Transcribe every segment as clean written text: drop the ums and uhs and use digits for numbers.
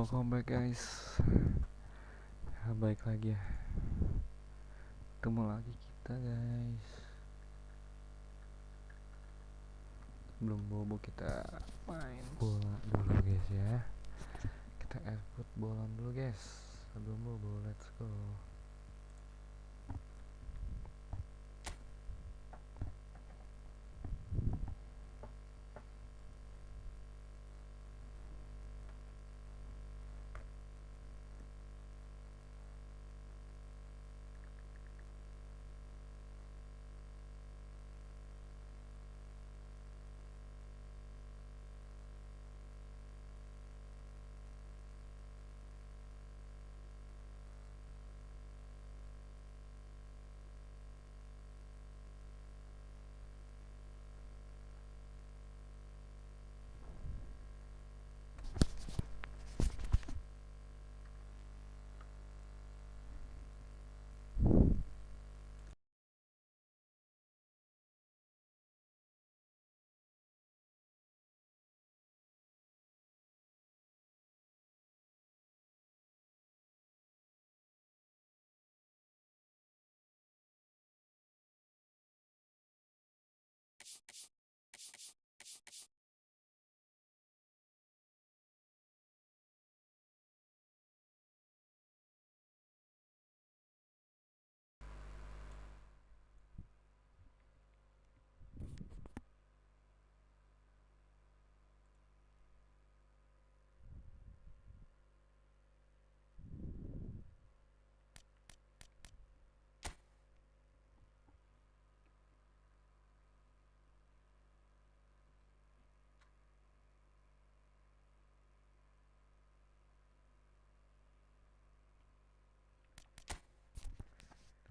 Welcome back guys. Baik lagi ya. Ketemu lagi kita guys. Sebelum bobo kita main bola dulu guys ya. Kita export bola dulu guys. Sebelum bobo, let's go.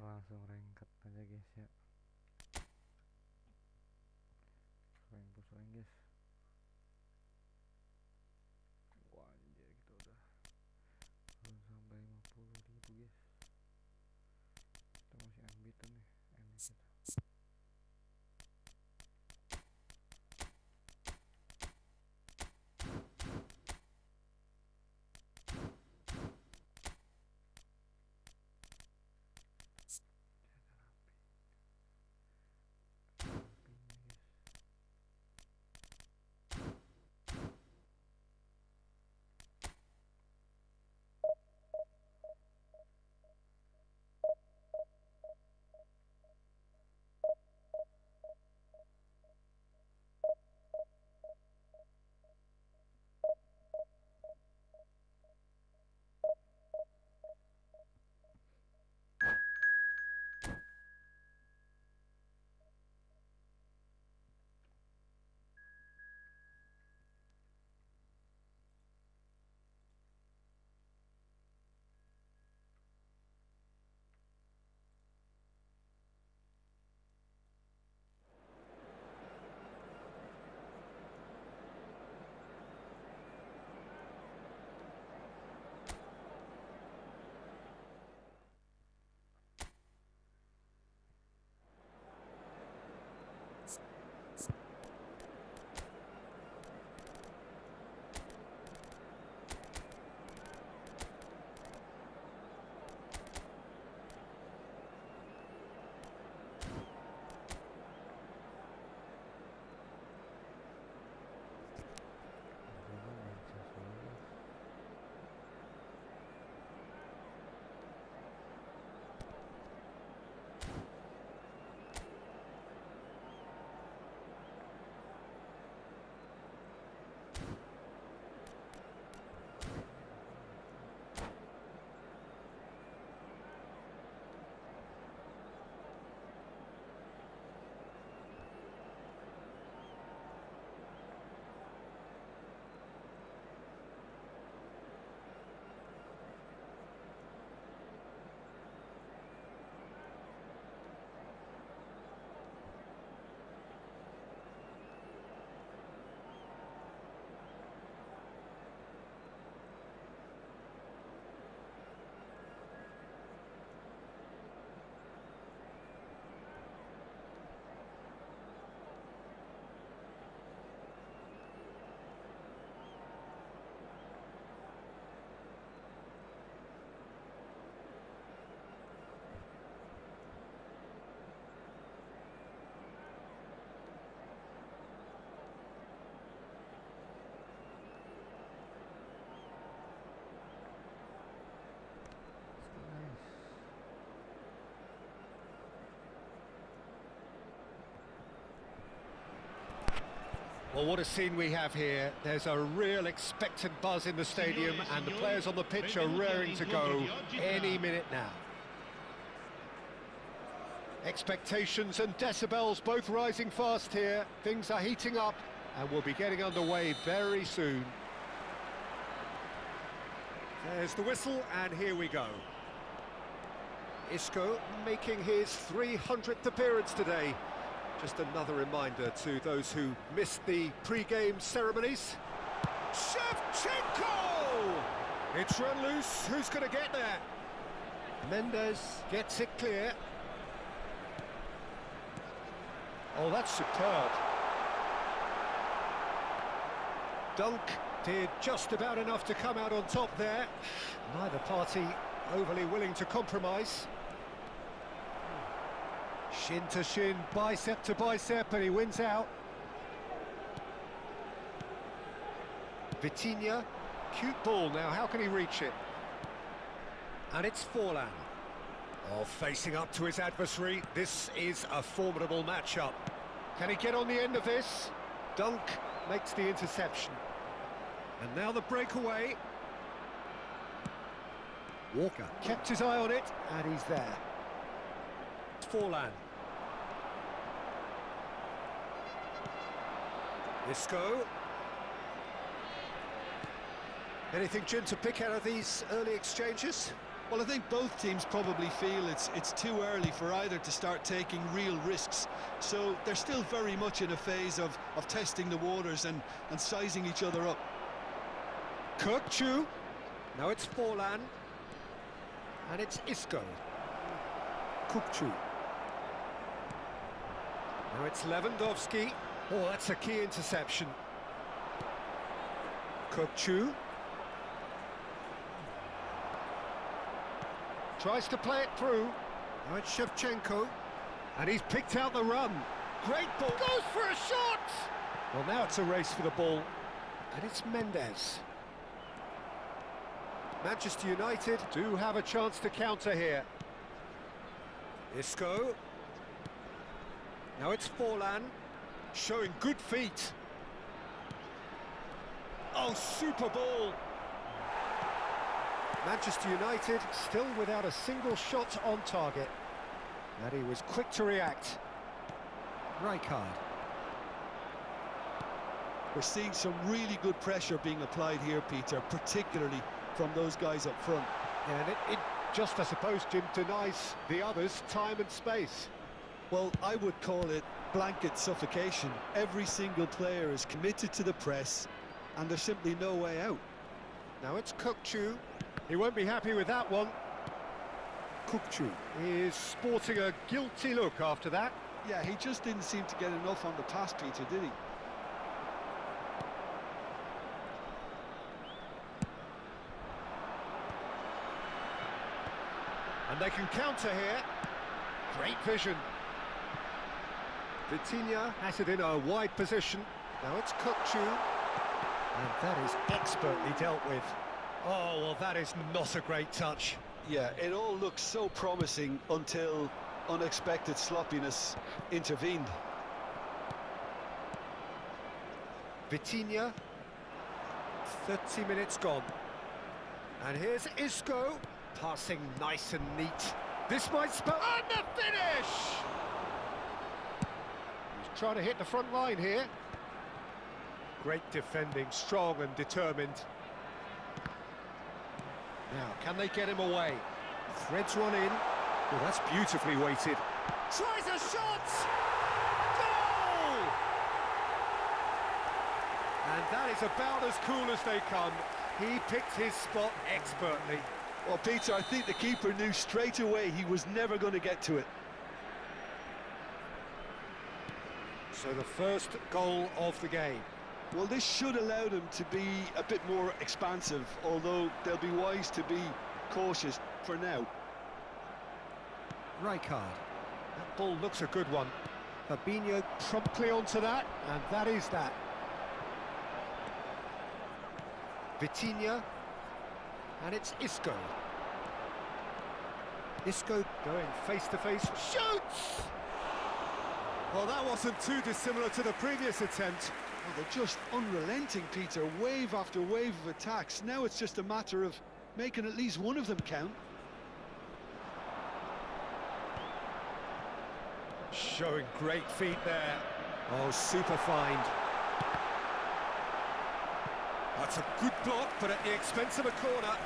Kita langsung rengket aja guys ya. Rank guys. Wah anjir, kita udah belum sampai 50.000 guys. Kita masih unbeaten nih, MI kita. Well, what a scene we have here. There's a real expectant buzz in the stadium, and the players on the pitch are raring to go any minute now. Expectations and decibels both rising fast here. Things are heating up, and we'll be getting underway very soon. There's the whistle, and here we go. Isco making his 300th appearance today. Just another reminder to those who missed the pre-game ceremonies. Shevchenko! It's run loose. Who's going to get there? Mendes gets it clear. Oh, that's superb. Dunk did just about enough to come out on top there. Neither party overly willing to compromise. Shin to shin, bicep to bicep, and he wins out. Vitinha, cute ball now, how can he reach it? And it's Forlan. Oh, facing up to his adversary, this is a formidable matchup. Can he get on the end of this? Dunk makes the interception. And now the breakaway. Walker kept his eye on it, and he's there. Forlan. Isco. Anything, Jim, to pick out of these early exchanges? Well, I think both teams probably feel it's too early for either to start taking real risks. So they're still very much in a phase of testing the waters and sizing each other up. Kirkchu. Now it's Forlan. And it's Isco. Kukchu. Now it's Lewandowski. Oh, that's a key interception. Kukchu. Tries to play it through. Now it's Shevchenko. And he's picked out the run. Great ball. Goes for a shot! Well, now it's a race for the ball. And it's Mendes. Manchester United do have a chance to counter here. Isco. Now it's Forlan, showing good feet. Oh, super ball! Manchester United still without a single shot on target. And he was quick to react. Rijkaard. We're seeing some really good pressure being applied here, Peter, particularly from those guys up front. And it just, I suppose, Jim, denies the others time and space. Well, I would call it blanket suffocation. Every single player is committed to the press, and there's simply no way out. Now it's Kukchu. He won't be happy with that one. Kukchu is sporting a guilty look after that. Yeah, he just didn't seem to get enough on the pass, Peter, did he? And they can counter here. Great vision. Vitinha has it in a wide position. Now it's Kukchu. And that is expertly dealt with. Oh, well, that is not a great touch. Yeah, it all looks so promising until unexpected sloppiness intervened. Vitinha. 30 minutes gone. And here's Isco. Passing nice and neat. This might spell... And the finish! He's trying to hit the front line here. Great defending, strong and determined. Now, can they get him away? Threads one in. Well, that's beautifully weighted. Tries a shot! Goal! And that is about as cool as they come. He picked his spot expertly. Well, Peter, I think the keeper knew straight away he was never going to get to it. So the first goal of the game. Well, this should allow them to be a bit more expansive, although they'll be wise to be cautious for now. Rijkaard. That ball looks a good one. Fabinho promptly onto that, and that is that. Vitinha. And it's Isco. Isco going face-to-face. Shoots! Well, that wasn't too dissimilar to the previous attempt. Oh, they're just unrelenting, Peter. Wave after wave of attacks. Now it's just a matter of making at least one of them count. Showing great feet there. Oh, super find. That's a good block, but at the expense of a corner.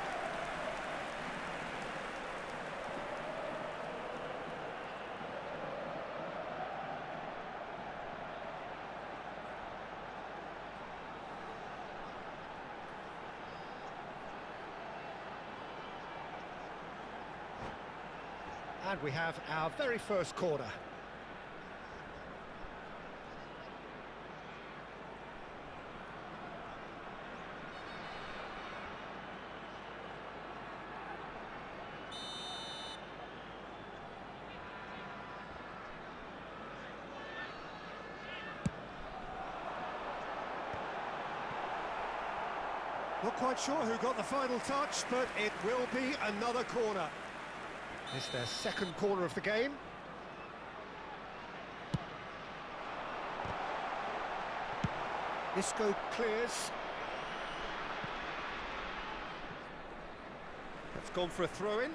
And we have our very first corner. Not quite sure who got the final touch, but it will be another corner. It's their second corner of the game. Isco clears. That's gone for a throw-in.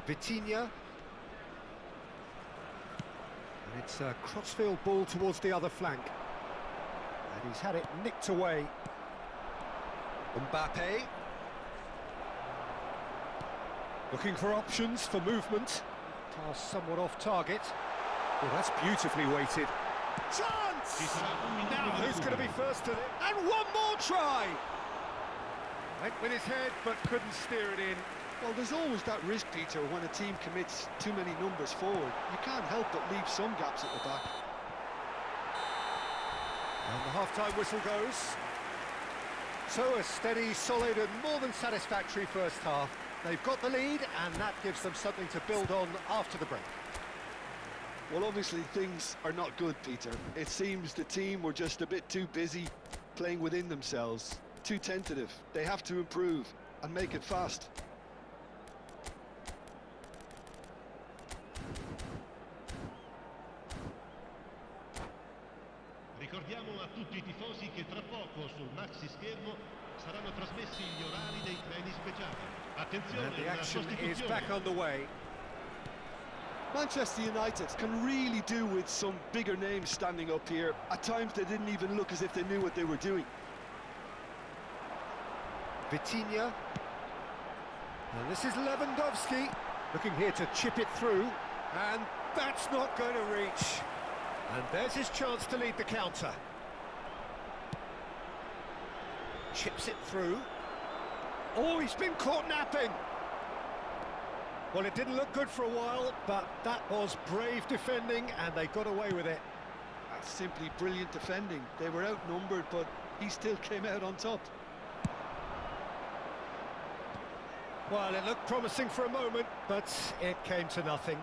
Vitinha. And it's a crossfield ball towards the other flank. And he's had it nicked away. Mbappe. Looking for options for movement. Pass somewhat off target. Well, that's beautifully weighted. Chance! Now who's going to be first to it? And one more try! Went with his head, but couldn't steer it in. Well, there's always that risk, Peter, when a team commits too many numbers forward. You can't help but leave some gaps at the back. And the half-time whistle goes. So a steady, solid and more than satisfactory first half. They've got the lead and that gives them something to build on after the break. Well, obviously things are not good, Peter. It seems the team were just a bit too busy playing within themselves, too tentative. They have to improve and make it fast. Ricordiamo a tutti I tifosi che tra poco sul maxi schermo saranno trasmessi gli orari dei treni speciali. Attenzione, And the una action is sostituzione. back underway. Manchester United can really do with some bigger names standing up here. At times they didn't even look as if they knew what they were doing. Vitinha. And this is Lewandowski looking here to chip it through. And that's not going to reach. And there's his chance to lead the counter. Chips it through. Oh, he's been caught napping. Well, it didn't look good for a while, but that was brave defending and they got away with it. That's simply brilliant defending. They were outnumbered, but he still came out on top. Well, it looked promising for a moment, but it came to nothing.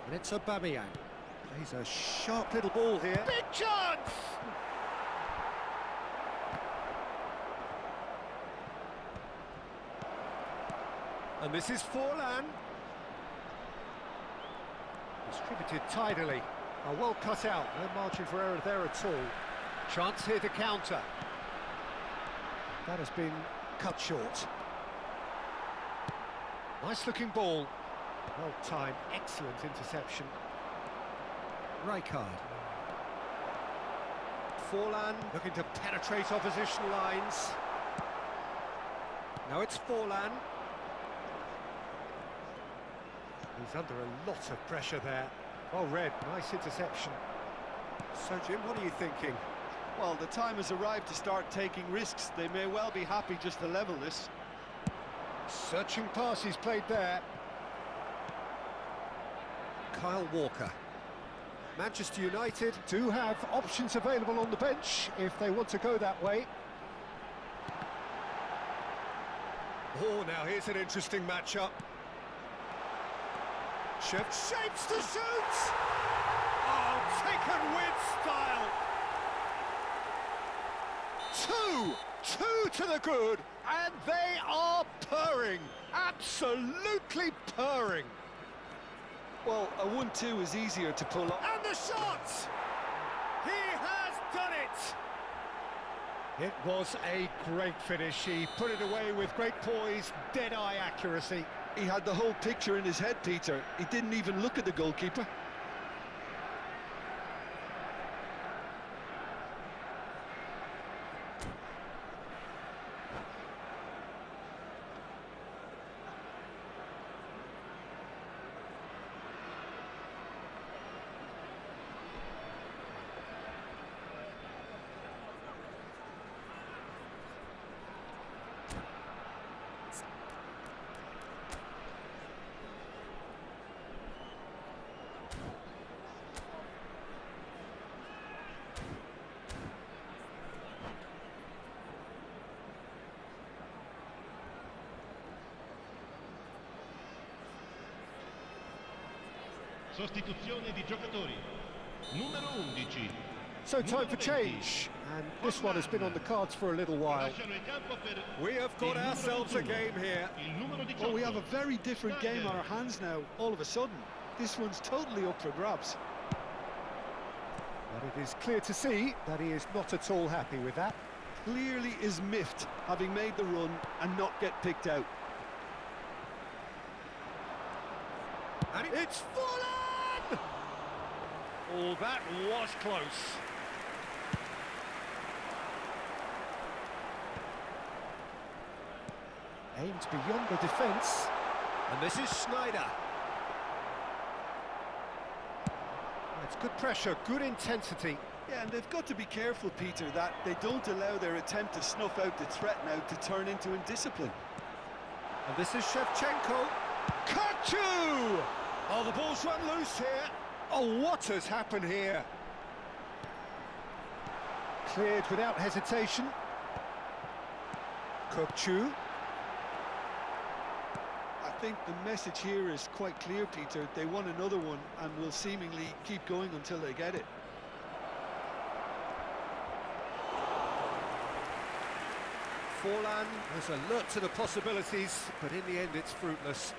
And it's Aubameyang. Plays a sharp little ball here. Big chance! And this is Forlan. Distributed tidily. Oh, well cut out. No margin for error there at all. Chance here to counter. That has been cut short. Nice looking ball. Well timed, excellent interception. Rijkaard. Forlan looking to penetrate opposition lines. Now it's Forlan. He's under a lot of pressure there. Well read, nice interception. So Jim, what are you thinking? Well, the time has arrived to start taking risks. They may well be happy just to level this. Searching pass he's played there. Kyle Walker. Manchester United do have options available on the bench if they want to go that way. Oh, now here's an interesting matchup. Shapes to shoot! Oh, taken with style! Two to the good, And they are purring, absolutely purring. Well, a 1-2 is easier to pull off. And the shot! He has done it! It was a great finish. He put it away with great poise, dead-eye accuracy. He had the whole picture in his head, Peter. He didn't even look at the goalkeeper. Sostituzione di giocatori. Numero 11. So time for change, and this one has been on the cards for a little while. We have got ourselves a game here. Well, we have a very different game on our hands now, all of a sudden. This one's totally up for grabs. But it is clear to see that he is not at all happy with that. Clearly is miffed, having made the run and not get picked out. And it's fallen! Oh, that was close. Aimed beyond the defence. And this is Schneider. That's good pressure, good intensity. Yeah, and they've got to be careful, Peter, that they don't allow their attempt to snuff out the threat now to turn into indiscipline. And this is Shevchenko. Kachu! Oh, the ball's run loose here. Oh, what has happened here? Cleared without hesitation. Kachu. I think the message here is quite clear, Peter. They want another one and will seemingly keep going until they get it. Forlan was alert to the possibilities, but in the end it's fruitless.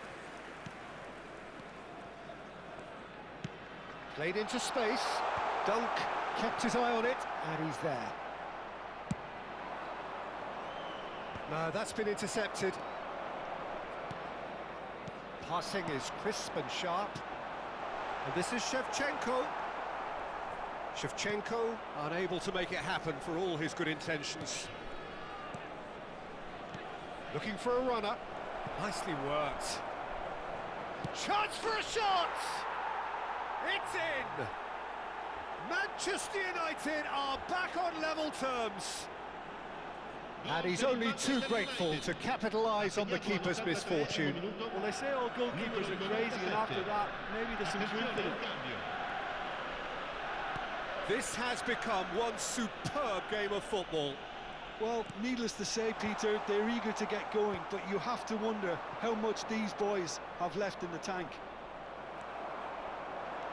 Played into space. Dunk kept his eye on it, and he's there. No, that's been intercepted. Passing is crisp and sharp. And this is Shevchenko. Shevchenko unable to make it happen for all his good intentions. Looking for a runner. Nicely worked. Chance for a shot! It's in! Manchester United are back on level terms. And he's only too grateful to capitalise on the keeper's misfortune. Well, they say all goalkeepers are crazy, and after that, maybe there's some truth in it. This has become one superb game of football. Well, needless to say, Peter, they're eager to get going, but you have to wonder how much these boys have left in the tank.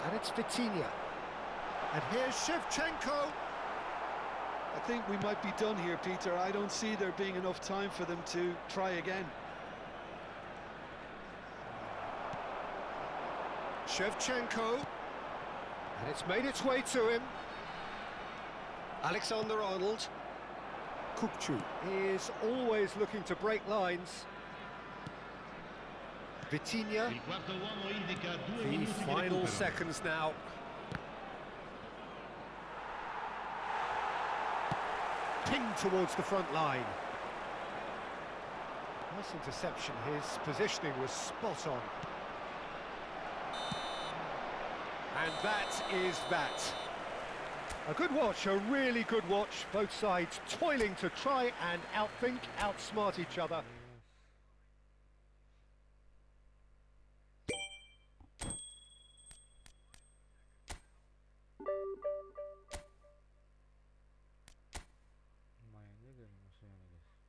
And it's Vitinha. And here's Shevchenko. I think we might be done here, Peter. I don't see there being enough time for them to try again. Shevchenko. And it's made its way to him. Alexander-Arnold. Kukcu is always looking to break lines. Vitinha. The final seconds now. Pinged towards the front line. Nice interception. His positioning was spot on. And that is that. A good watch, a really good watch. Both sides toiling to try and outthink, outsmart each other. Lumayan juga nih musuhnya nih guys.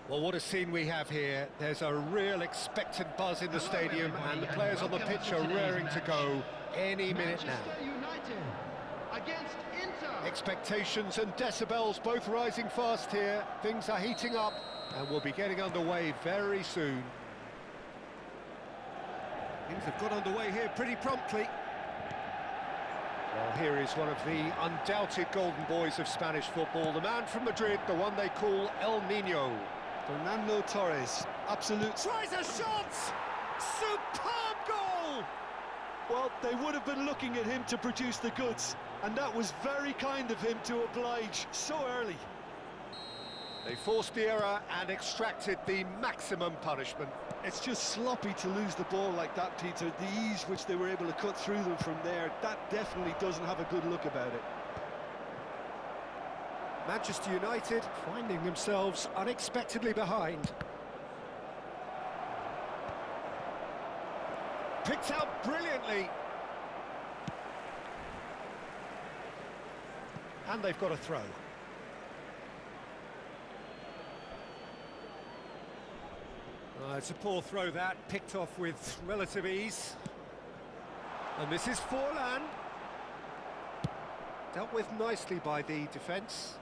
Well, what a scene we have here. There's a real expectant buzz in the stadium, and the players on the pitch are raring to go any minute now. Manchester United against Inter. Expectations and decibels both rising fast here. Things are heating up, and we'll be getting underway very soon. Things have got underway here pretty promptly. Well, here is one of the undoubted golden boys of Spanish football, the man from Madrid, the one they call El Nino. Fernando Torres, absolute... Tries a shot! Superb goal! Well, they would have been looking at him to produce the goods, and that was very kind of him to oblige so early. They forced the error and extracted the maximum punishment. It's just sloppy to lose the ball like that, Peter. The ease which they were able to cut through them from there, that definitely doesn't have a good look about it. Manchester United finding themselves unexpectedly behind. Picked out brilliantly. And they've got a throw. It's a poor throw that, picked off with relative ease. And this is Forlan. Dealt with nicely by the defence.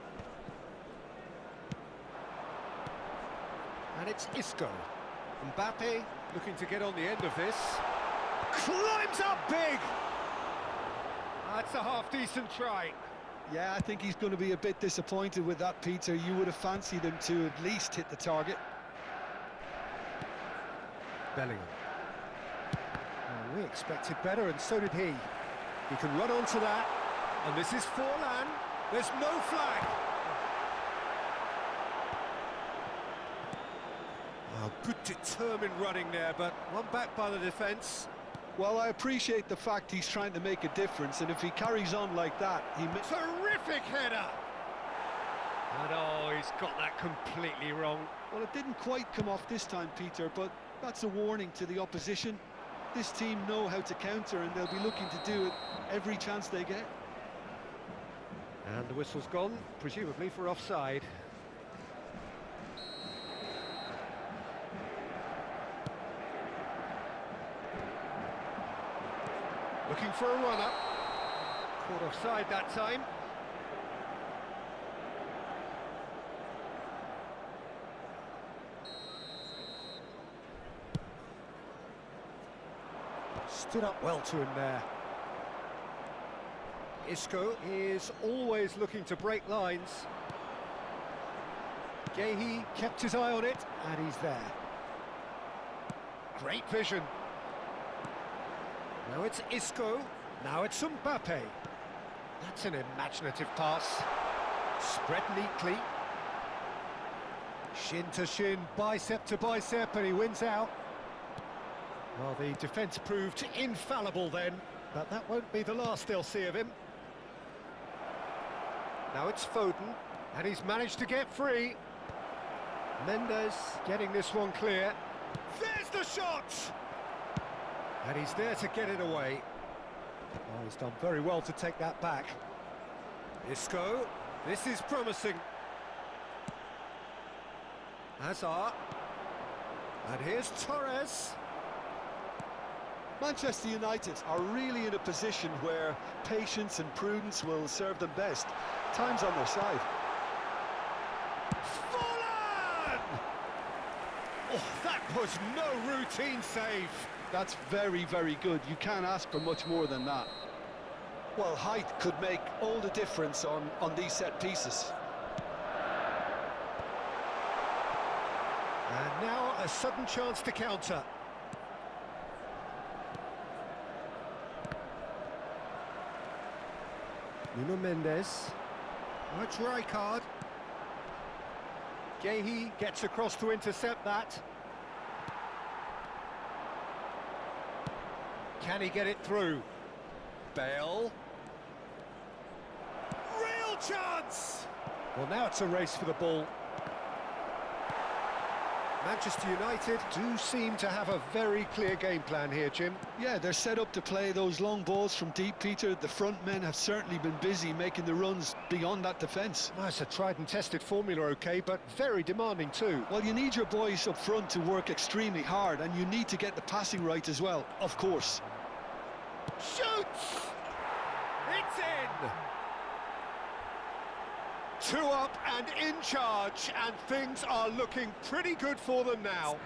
And it's Isco. Mbappe looking to get on the end of this. Climbs up big! That's a half-decent try. Yeah, I think he's going to be a bit disappointed with that, Peter. You would have fancied him to at least hit the target. Bellingham. Well, we expected better, and so did he. He can run onto that, and this is Forlan. There's no flag. Oh, good determined running there, but one back by the defence. Well, I appreciate the fact he's trying to make a difference, and if he carries on like that, he... Terrific header! And oh, he's got that completely wrong. Well, it didn't quite come off this time, Peter, but that's a warning to the opposition. This team know how to counter, and they'll be looking to do it every chance they get. And the whistle's gone, presumably for offside. Looking for a run-up. Caught offside that time. Stood up well to him there. Isco is always looking to break lines. Gehi kept his eye on it, and he's there. Great vision. Now it's Isco, now it's Mbappe. That's an imaginative pass. Spread neatly. Shin to shin, bicep to bicep, and he wins out. Well, the defence proved infallible then, but that won't be the last they'll see of him. Now it's Foden, and he's managed to get free. Mendes getting this one clear. There's the shot! And he's there to get it away. Oh, he's done very well to take that back. Isco, this is promising. Hazard. And here's Torres. Manchester United are really in a position where patience and prudence will serve them best. Time's on their side. Forlan! Oh, that was no routine save. That's very, very good. You can't ask for much more than that. Well, height could make all the difference on these set pieces. And now a sudden chance to counter. Nuno Mendes. Oh, it's Rijkaard. Gehi gets across to intercept that. Can he get it through? Bale. Real chance! Well, now it's a race for the ball. Manchester United do seem to have a very clear game plan here, Jim. Yeah, they're set up to play those long balls from deep, Peter. The front men have certainly been busy making the runs beyond that defence. Well, it's a tried and tested formula, OK, but very demanding too. Well, you need your boys up front to work extremely hard, and you need to get the passing right as well, of course. Shoots! It's in! 2 up and in charge, and things are looking pretty good for them now.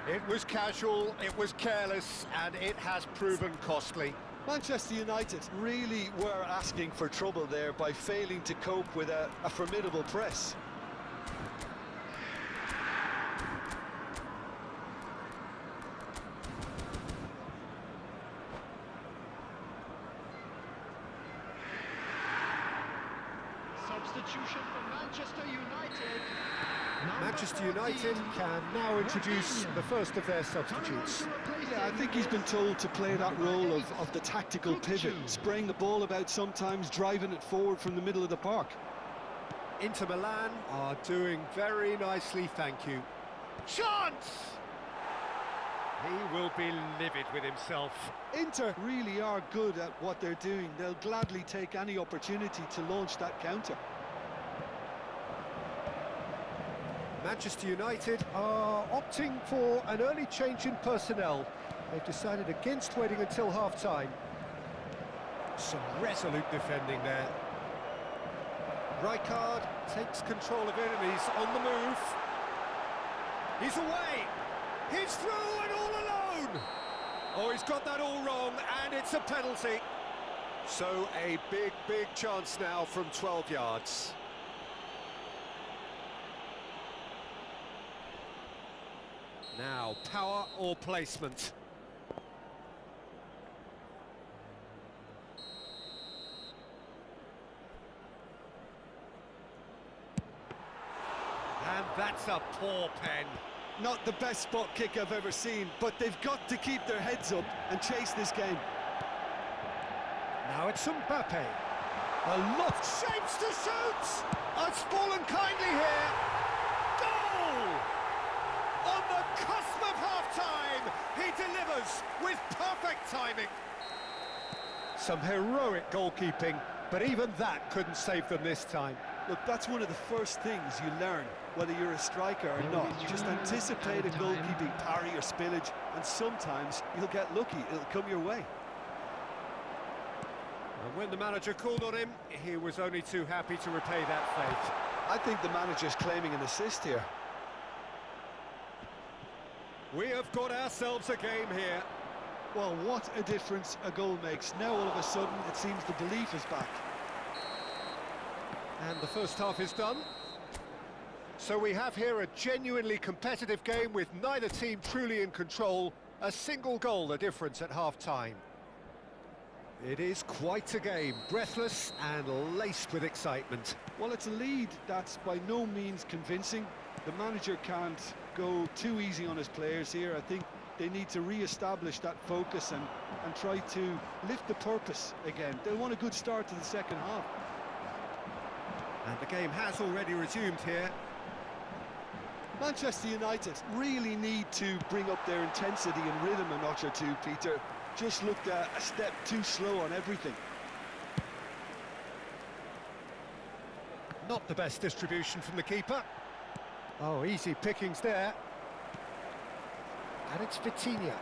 It was casual, it was careless, and it has proven costly. Manchester United really were asking for trouble there by failing to cope with a formidable press. Substitution for Manchester United. Manchester United can now introduce the first of their substitutes. Yeah, I think he's been told to play that role of the tactical pivot, spraying the ball about sometimes, driving it forward from the middle of the park. Inter Milan are doing very nicely, thank you. Chance! He will be livid with himself. Inter really are good at what they're doing. They'll gladly take any opportunity to launch that counter. Manchester United are opting for an early change in personnel. They've decided against waiting until half-time. Some resolute defending there. Rijkaard takes control of it and he's on the move. He's away. He's through and all alone. Oh, he's got that all wrong, and it's a penalty. So a big, big chance now from 12 yards. Now, power or placement? And that's a poor pen. Not the best spot kick I've ever seen, but they've got to keep their heads up and chase this game. Now it's Mbappe. A lot shapes to shoot! It's fallen kindly here. Goal! On the cusp of half-time, he delivers with perfect timing. Some heroic goalkeeping, but even that couldn't save them this time. Look, that's one of the first things you learn, whether you're a striker or not. Just anticipate a goalkeeping parry or spillage, and sometimes you'll get lucky, it'll come your way. And when the manager called on him, he was only too happy to repay that fate. I think the manager's claiming an assist here. We have got ourselves a game here. Well, what a difference a goal makes. Now all of a sudden it seems the belief is back. And the first half is done. So we have here a genuinely competitive game with neither team truly in control. A single goal the difference at half-time. It is quite a game, breathless and laced with excitement. Well, it's a lead that's by no means convincing. The manager can't go too easy on his players here. I think they need to re-establish that focus and try to lift the purpose again. They'll want a good start to the second half. And the game has already resumed here. Manchester United really need to bring up their intensity and rhythm a notch or two, Peter. Just looked a step too slow on everything. Not the best distribution from the keeper. Oh, easy pickings there. And it's Vitinha.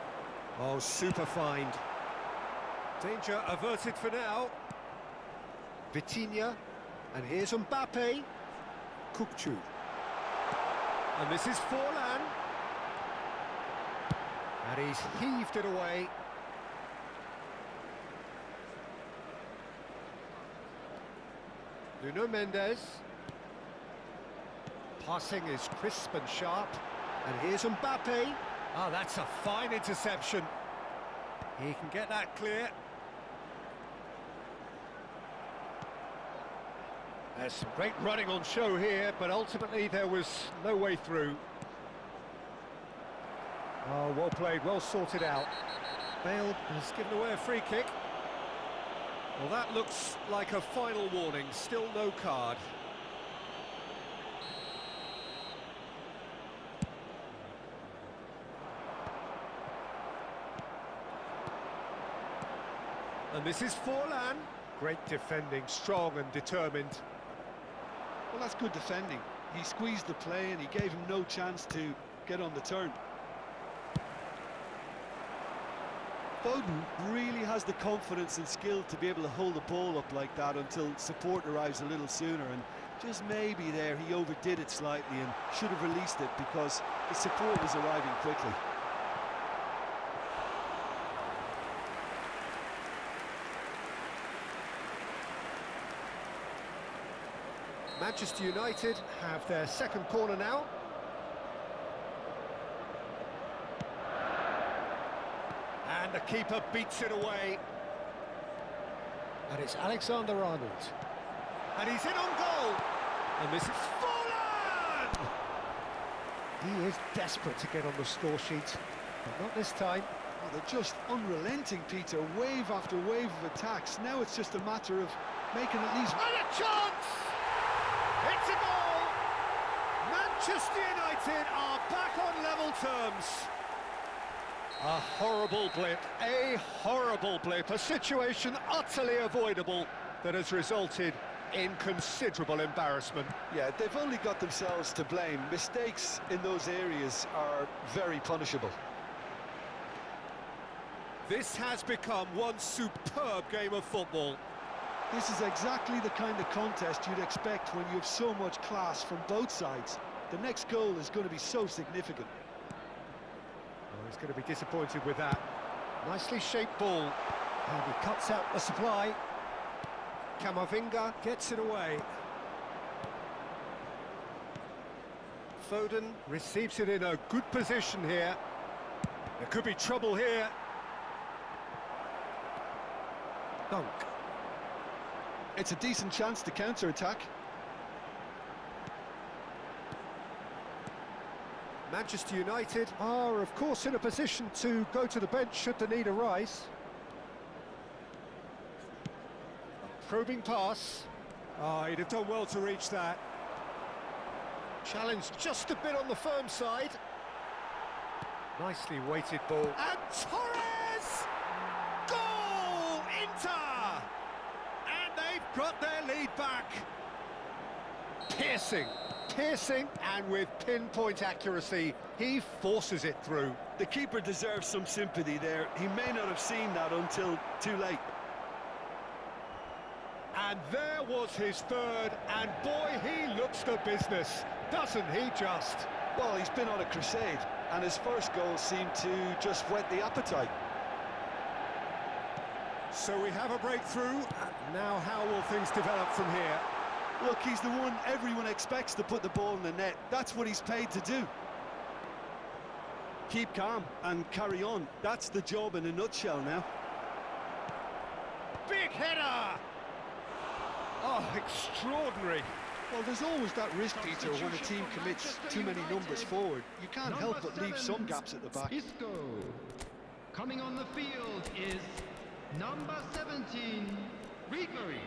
Oh, super find. Danger averted for now. Vitinha. And here's Mbappe. Kukçu. And this is Forlan. And he's heaved it away. Nuno Mendes. Passing is crisp and sharp. And here's Mbappe. Ah, that's a fine interception. He can get that clear. There's some great running on show here, but ultimately there was no way through. Oh, well played, well sorted out. Bale has given away a free kick. Well, that looks like a final warning, still no card. And this is Forlan. Great defending, strong and determined. Well, that's good defending. He squeezed the play and he gave him no chance to get on the turn. Foden really has the confidence and skill to be able to hold the ball up like that until support arrives a little sooner, and just maybe there he overdid it slightly and should have released it because the support was arriving quickly. Manchester United have their second corner now. And the keeper beats it away. And it's Alexander-Arnold. And he's in on goal. And this is Forlan! He is desperate to get on the score sheet, but not this time. Oh, they're just unrelenting, Peter. Wave after wave of attacks. Now it's just a matter of making at least... And a chance! It's a goal! Manchester United are back on level terms. A horrible blip, a situation utterly avoidable that has resulted in considerable embarrassment. Yeah, they've only got themselves to blame. Mistakes in those areas are very punishable. This has become one superb game of football. This is exactly the kind of contest you'd expect when you have so much class from both sides. The next goal is going to be so significant. Oh, he's going to be disappointed with that. Nicely shaped ball. And he cuts out the supply. Camavinga gets it away. Foden receives it in a good position here. There could be trouble here. Dunk. It's a decent chance to counter-attack. Manchester United are, of course, in a position to go to the bench should the need arise. Probing pass. Oh, he'd have done well to reach that. Challenge just a bit on the firm side. Nicely weighted ball. And Torres! Goal! Inter! And they've got their lead back. Piercing, and with pinpoint accuracy, he forces it through. The keeper deserves some sympathy there. He may not have seen that until too late. And there was his third, and boy, he looks the business, doesn't he just? Well, he's been on a crusade, and his first goal seemed to just whet the appetite. So we have a breakthrough. Now how will things develop from here? Look, he's the one everyone expects to put the ball in the net. That's what he's paid to do. Keep calm and carry on. That's the job in a nutshell now. Big header! Oh, extraordinary. Well, there's always that risk, Peter, when a team commits too many numbers forward. You can't help but leave some gaps at the back. Isco. Coming on the field is number 17, Ribery.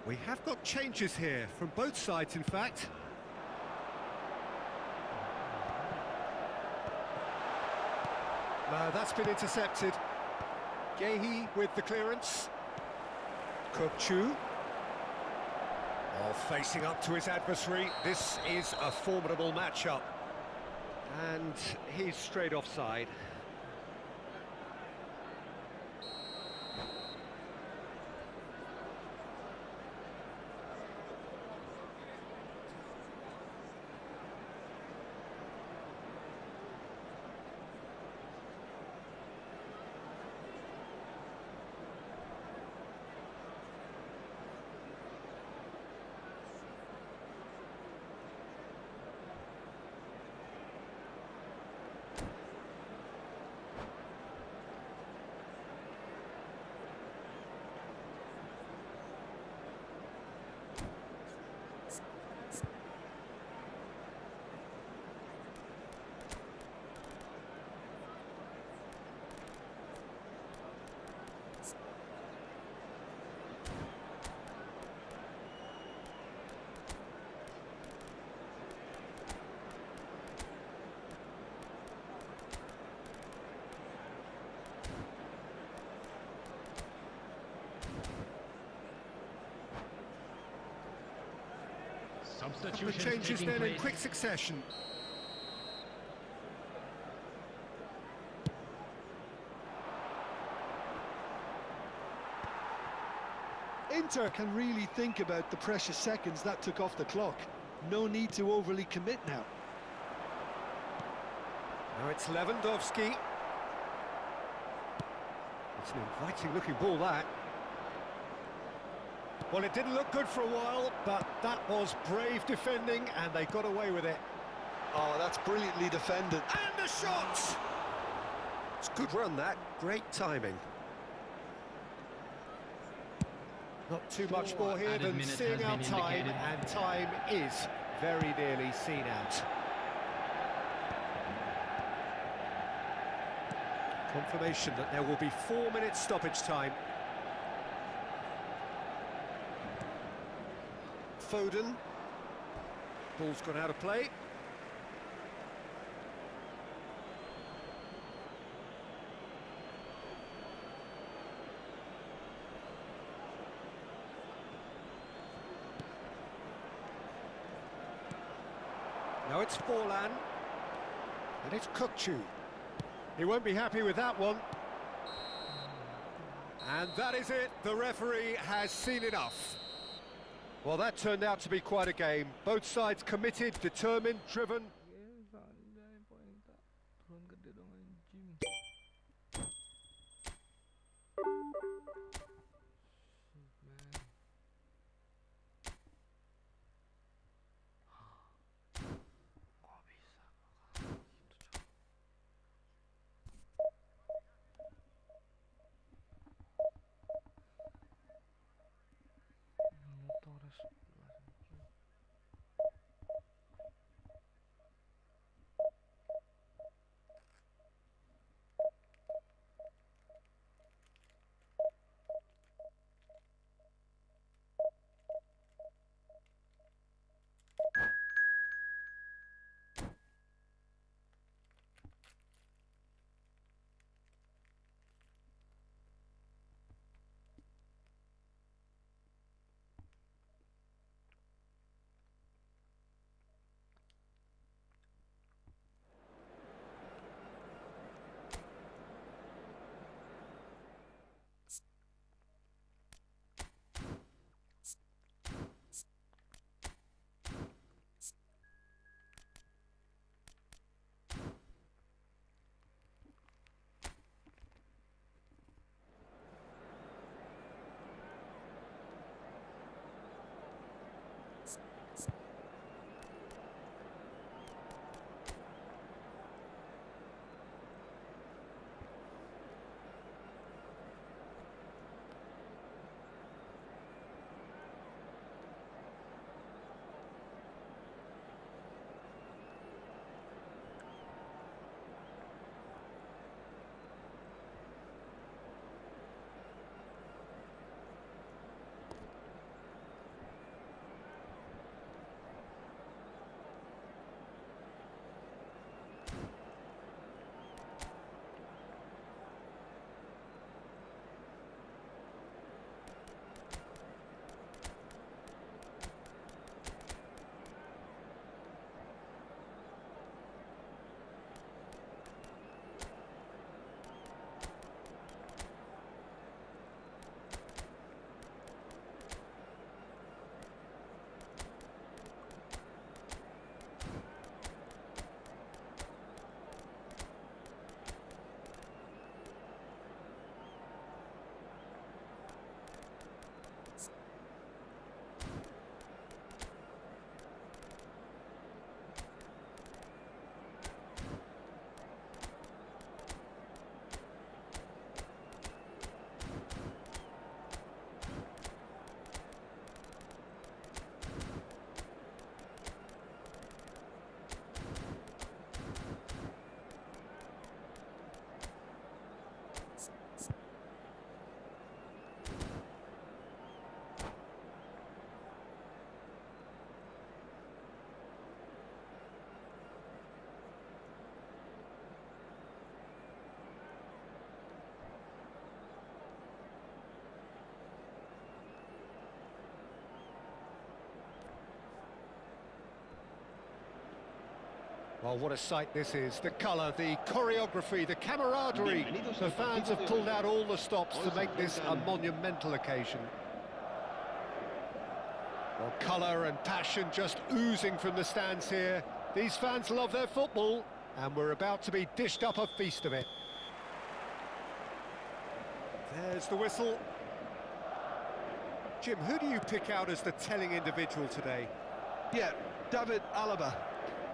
We have got changes here, from both sides, in fact. That's been intercepted. Gehi with the clearance. Kopchu. Oh, facing up to his adversary. This is a formidable matchup. And he's straight offside. Couple of Substitutions changes taking then in place. quick succession. Inter can really think about the precious seconds that took off the clock. No need to overly commit now. Now it's Lewandowski. It's an inviting looking ball, that. Well, it didn't look good for a while, but that was brave defending and they got away with it. Oh, that's brilliantly defended. And the shot! It's a good run, that. Great timing. Not too much more here Added than minute seeing has out been time, indicated. and time is very nearly seen out. Confirmation that there will be 4 minutes stoppage time. Foden. Ball's gone out of play. Now it's Forlan. And it's Kukcu. He won't be happy with that one. And that is it. The referee has seen enough. Well, that turned out to be quite a game. Both sides committed, determined, driven. Anjay, poin tak turun gede dong anjing. Man. Kok bisa gitu, Cok? Torres 11 anjing. Well, what a sight this is. The colour, the choreography, the camaraderie. The fans have pulled out all the stops to make this a monumental occasion. Well, colour and passion just oozing from the stands here. These fans love their football, and we're about to be dished up a feast of it. There's the whistle. Jim, who do you pick out as the telling individual today? Yeah, David Alaba.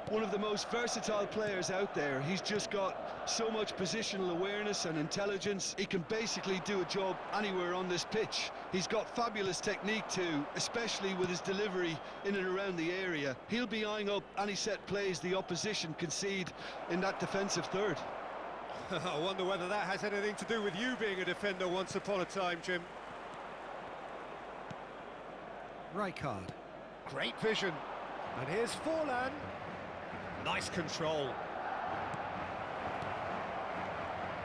One of the most versatile players out there. He's just got so much positional awareness and intelligence. He can basically do a job anywhere on this pitch. He's got fabulous technique too, especially with his delivery in and around the area. He'll be eyeing up any set plays the opposition concede in that defensive third. I wonder whether that has anything to do with you being a defender once upon a time, Jim. Rijkaard. Great vision. And here's Forlan. Nice control.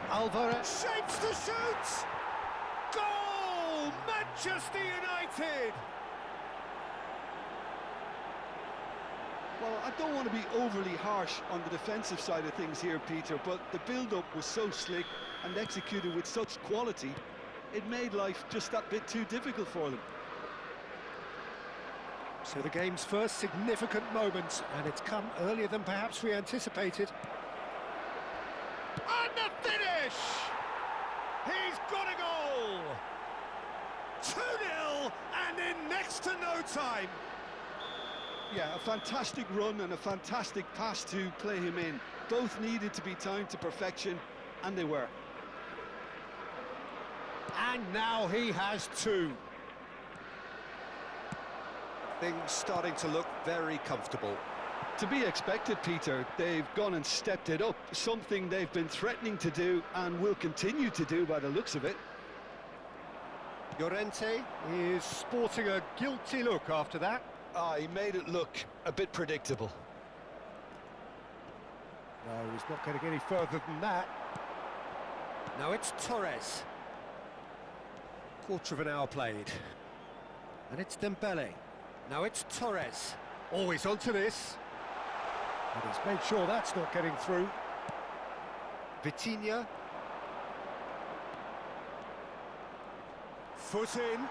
Alvarez shapes the shoot! Goal! Manchester United! Well, I don't want to be overly harsh on the defensive side of things here, Peter, but the build-up was so slick and executed with such quality, it made life just that bit too difficult for them. So the game's first significant moment, and it's come earlier than perhaps we anticipated. And the finish! He's got a goal! 2-0, and in next to no time. Yeah, a fantastic run and a fantastic pass to play him in. Both needed to be timed to perfection, and they were. And now he has two. Things starting to look very comfortable. To be expected, Peter. They've gone and stepped it up, something they've been threatening to do and will continue to do by the looks of it. Llorente is sporting a guilty look after that. He made it look a bit predictable. No, he's not getting any further than that. Now it's Torres. Quarter of an hour played. And it's Dembele. Now it's Torres. Always onto this. And he's made sure that's not getting through. Vitinha. Foot in.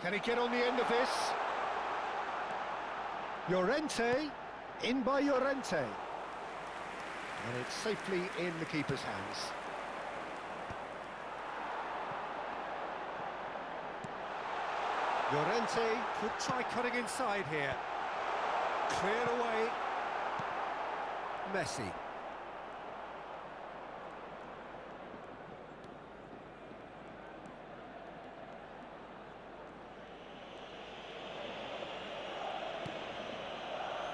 Can he get on the end of this? Llorente. In by Llorente. And it's safely in the keeper's hands. Llorente could try cutting inside here. Cleared away. Messi.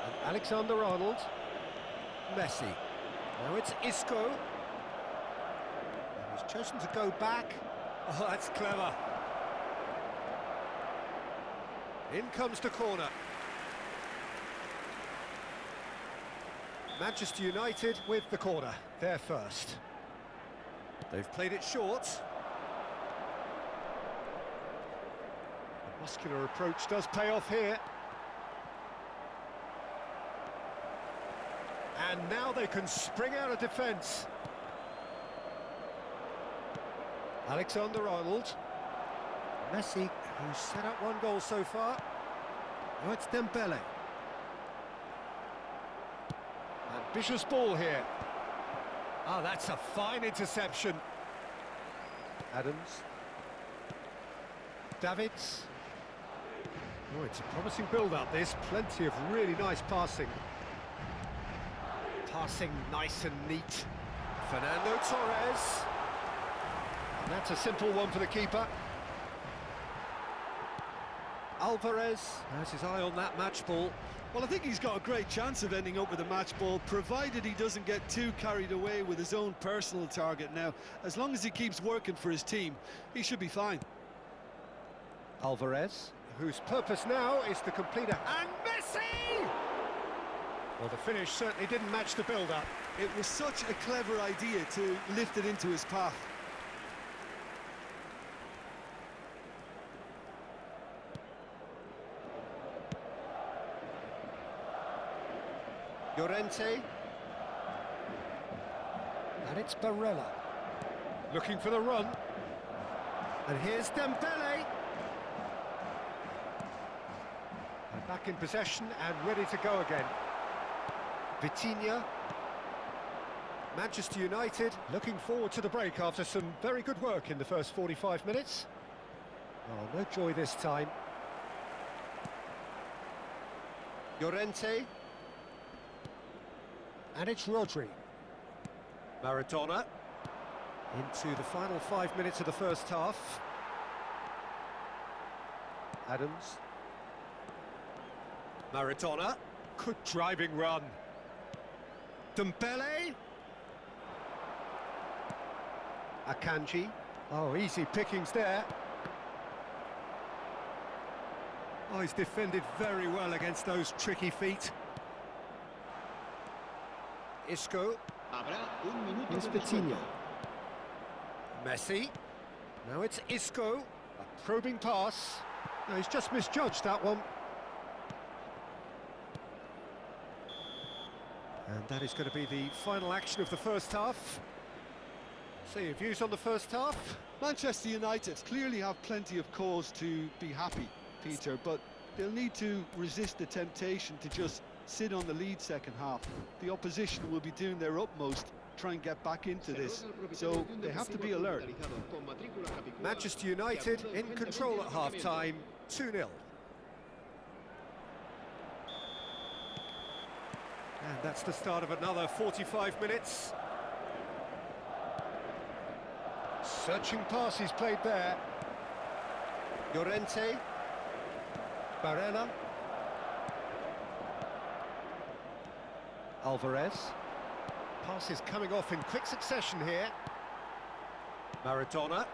And Alexander-Arnold. Messi. Now it's Isco. And he's chosen to go back. Oh, that's clever. In comes the corner. Manchester United with the corner. They're first. They've played it short. The muscular approach does pay off here. And now they can spring out of defence. Alexander-Arnold. Messi, who's set up one goal so far. Now it's Dembele. Ambitious ball here. Ah, that's a fine interception. Adams. Davids. Oh, it's a promising build-up, this. Plenty of really nice passing. Passing nice and neat. Fernando Torres. And that's a simple one for the keeper. Alvarez has his eye on that match ball. Well, I think he's got a great chance of ending up with a match ball, provided he doesn't get too carried away with his own personal target now. As long as he keeps working for his team, he should be fine. Alvarez, whose purpose now is to complete a... And Messi! Well, the finish certainly didn't match the build-up. It was such a clever idea to lift it into his path. Llorente. And it's Barella. Looking for the run. And here's Dembele. And back in possession and ready to go again. Vitinha. Manchester United looking forward to the break after some very good work in the first 45 minutes. Oh, no joy this time. Llorente. And it's Rodri. Maradona. Into the final 5 minutes of the first half. Adams. Maradona. Good driving run. Dembele. Akanji. Oh, easy pickings there. Oh, he's defended very well against those tricky feet. Isco. Here's Vitinha. Messi. Now it's Isco. A probing pass. No, he's just misjudged that one. And that is going to be the final action of the first half. So your views on the first half? Manchester United clearly have plenty of cause to be happy, Peter, but they'll need to resist the temptation to just sit on the lead second half. The opposition will be doing their utmost to try and get back into this, so they have to be alert. Manchester United in control at half-time, 2-0. And that's the start of another 45 minutes. Searching passes played there. Llorente. Barella. Alvarez. Passes coming off in quick succession here. Maradona.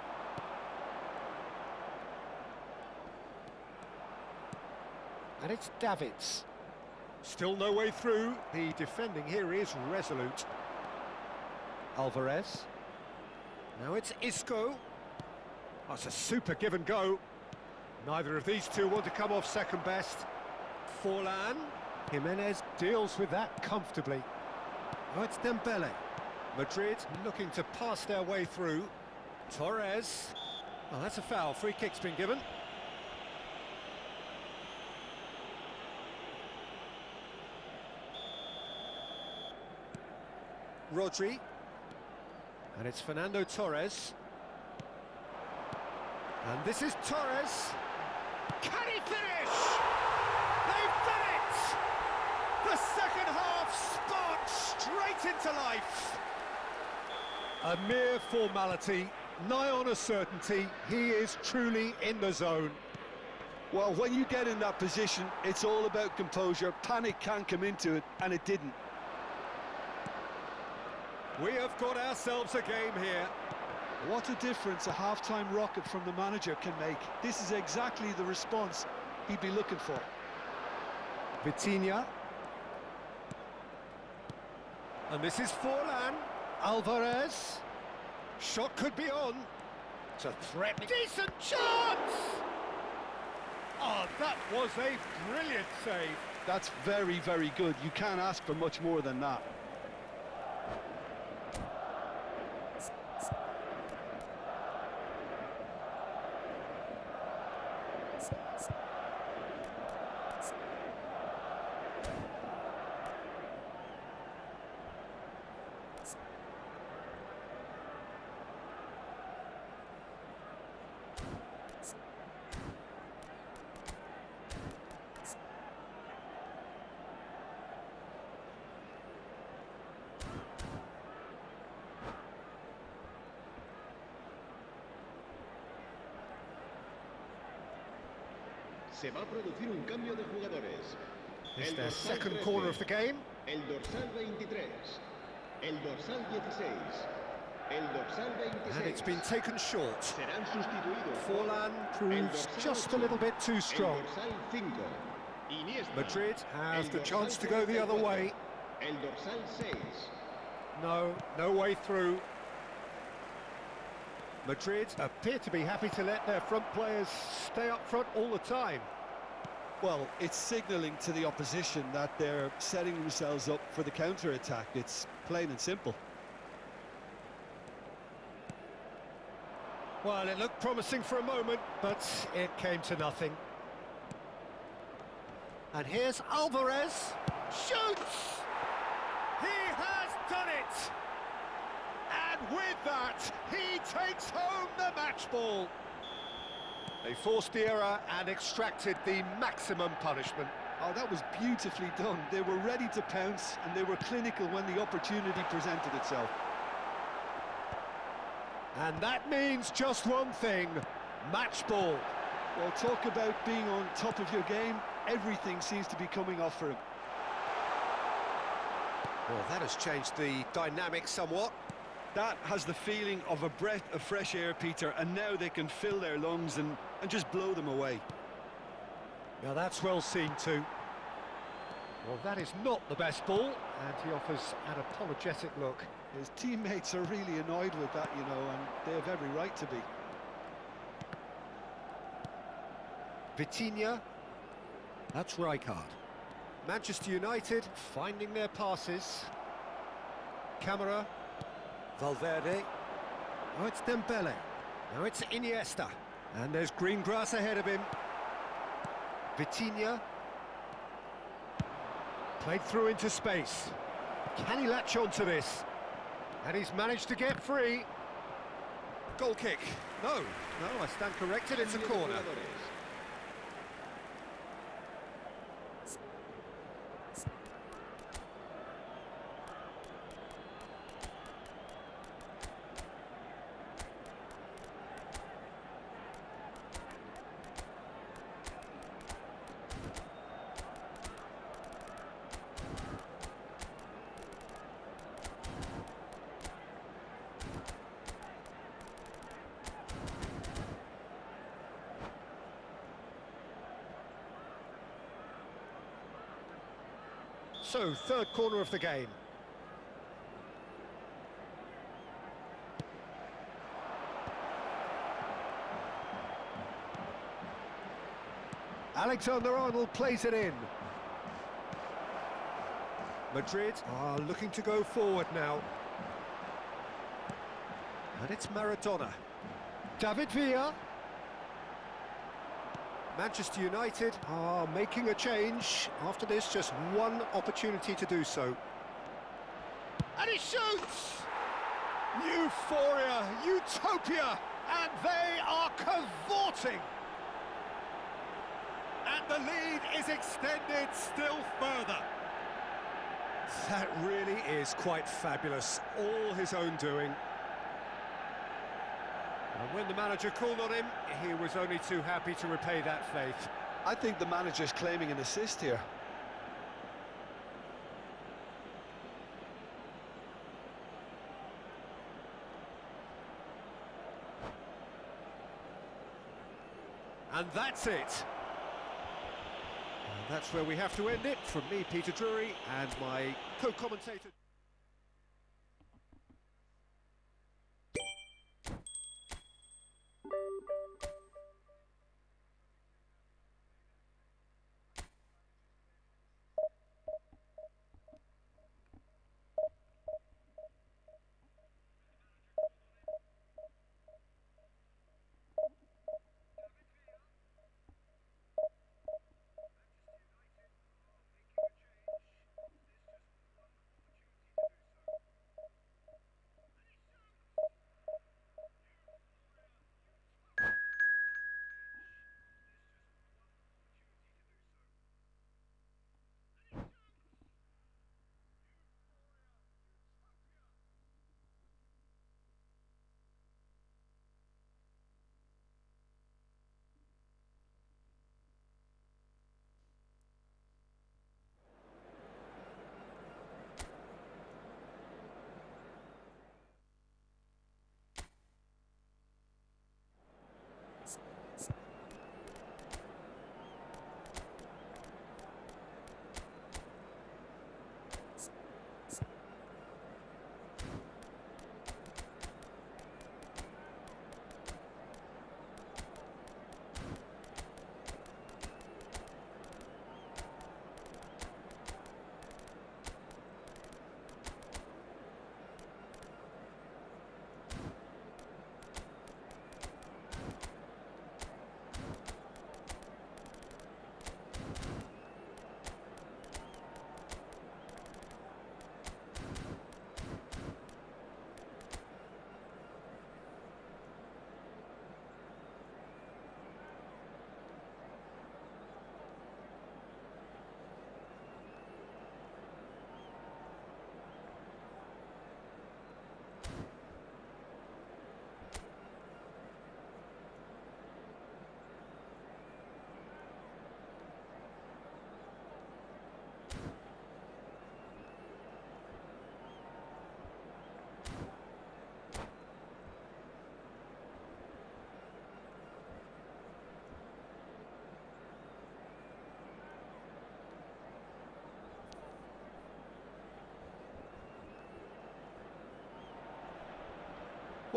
And it's Davids. Still no way through. The defending here is resolute. Alvarez. Now it's Isco. That's a super give and go. Neither of these two want to come off second best. Forlan. Jimenez deals with that comfortably. Now it's Dembele. Madrid looking to pass their way through. Torres. Well, that's a foul. Free kick's been given. Rodri. And it's Fernando Torres. And this is Torres. Can he finish? They've done it! The second half sparked straight into life. A mere formality, nigh on a certainty. He is truly in the zone. Well, when you get in that position, it's all about composure. Panic can't come into it, and it didn't. We have got ourselves a game here. What a difference a half-time rocket from the manager can make. This is exactly the response he'd be looking for. Vitinha. And this is Forlan. Alvarez. Shot could be on. It's a threat. Decent chance! Oh, that was a brilliant save. That's very, very good. You can't ask for much more than that. Se va a producir un cambio de jugadores. It's their second corner of the game. El dorsal 23. El dorsal 16. El dorsal 26. And it's been taken short. Serán sustituidos. Forlan proves just a little bit too strong. El dorsal 5. Iniesta. Madrid has the chance to go the other way. El dorsal 6. No, no way through. Madrid appear to be happy to let their front players stay up front all the time. Well, it's signalling to the opposition that they're setting themselves up for the counter-attack. It's plain and simple. Well, it looked promising for a moment, but it came to nothing. And here's Alvarez. Shoots! He has done it! And with that, he takes home the match ball. They forced the error and extracted the maximum punishment. Oh, that was beautifully done. They were ready to pounce, and they were clinical when the opportunity presented itself. And that means just one thing, match ball. Well, talk about being on top of your game. Everything seems to be coming off for him. Well, that has changed the dynamic somewhat. That has the feeling of a breath of fresh air, Peter, and now they can fill their lungs and just blow them away. Now that's well seen too. Well, that is not the best ball, and he offers an apologetic look. His teammates are really annoyed with that, you know, and they have every right to be. Vitinha. That's Rijkaard. Manchester United finding their passes. Camara. Valverde. Oh, it's Dembele. Now it's Iniesta. And there's green grass ahead of him. Vitinha. Played through into space. Can he latch onto this? And he's managed to get free. Goal kick. No, I stand corrected, it's a corner. So, third corner of the game. Alexander-Arnold plays it in. Madrid are looking to go forward now. And it's Maradona. David Villa. Manchester United are making a change. After this, just one opportunity to do so. And he shoots! Euphoria, utopia, and they are cavorting. And the lead is extended still further. That really is quite fabulous, all his own doing. And when the manager called on him, he was only too happy to repay that faith. I think the manager's claiming an assist here. And that's it. And that's where we have to end it. From me, Peter Drury, and my co-commentator...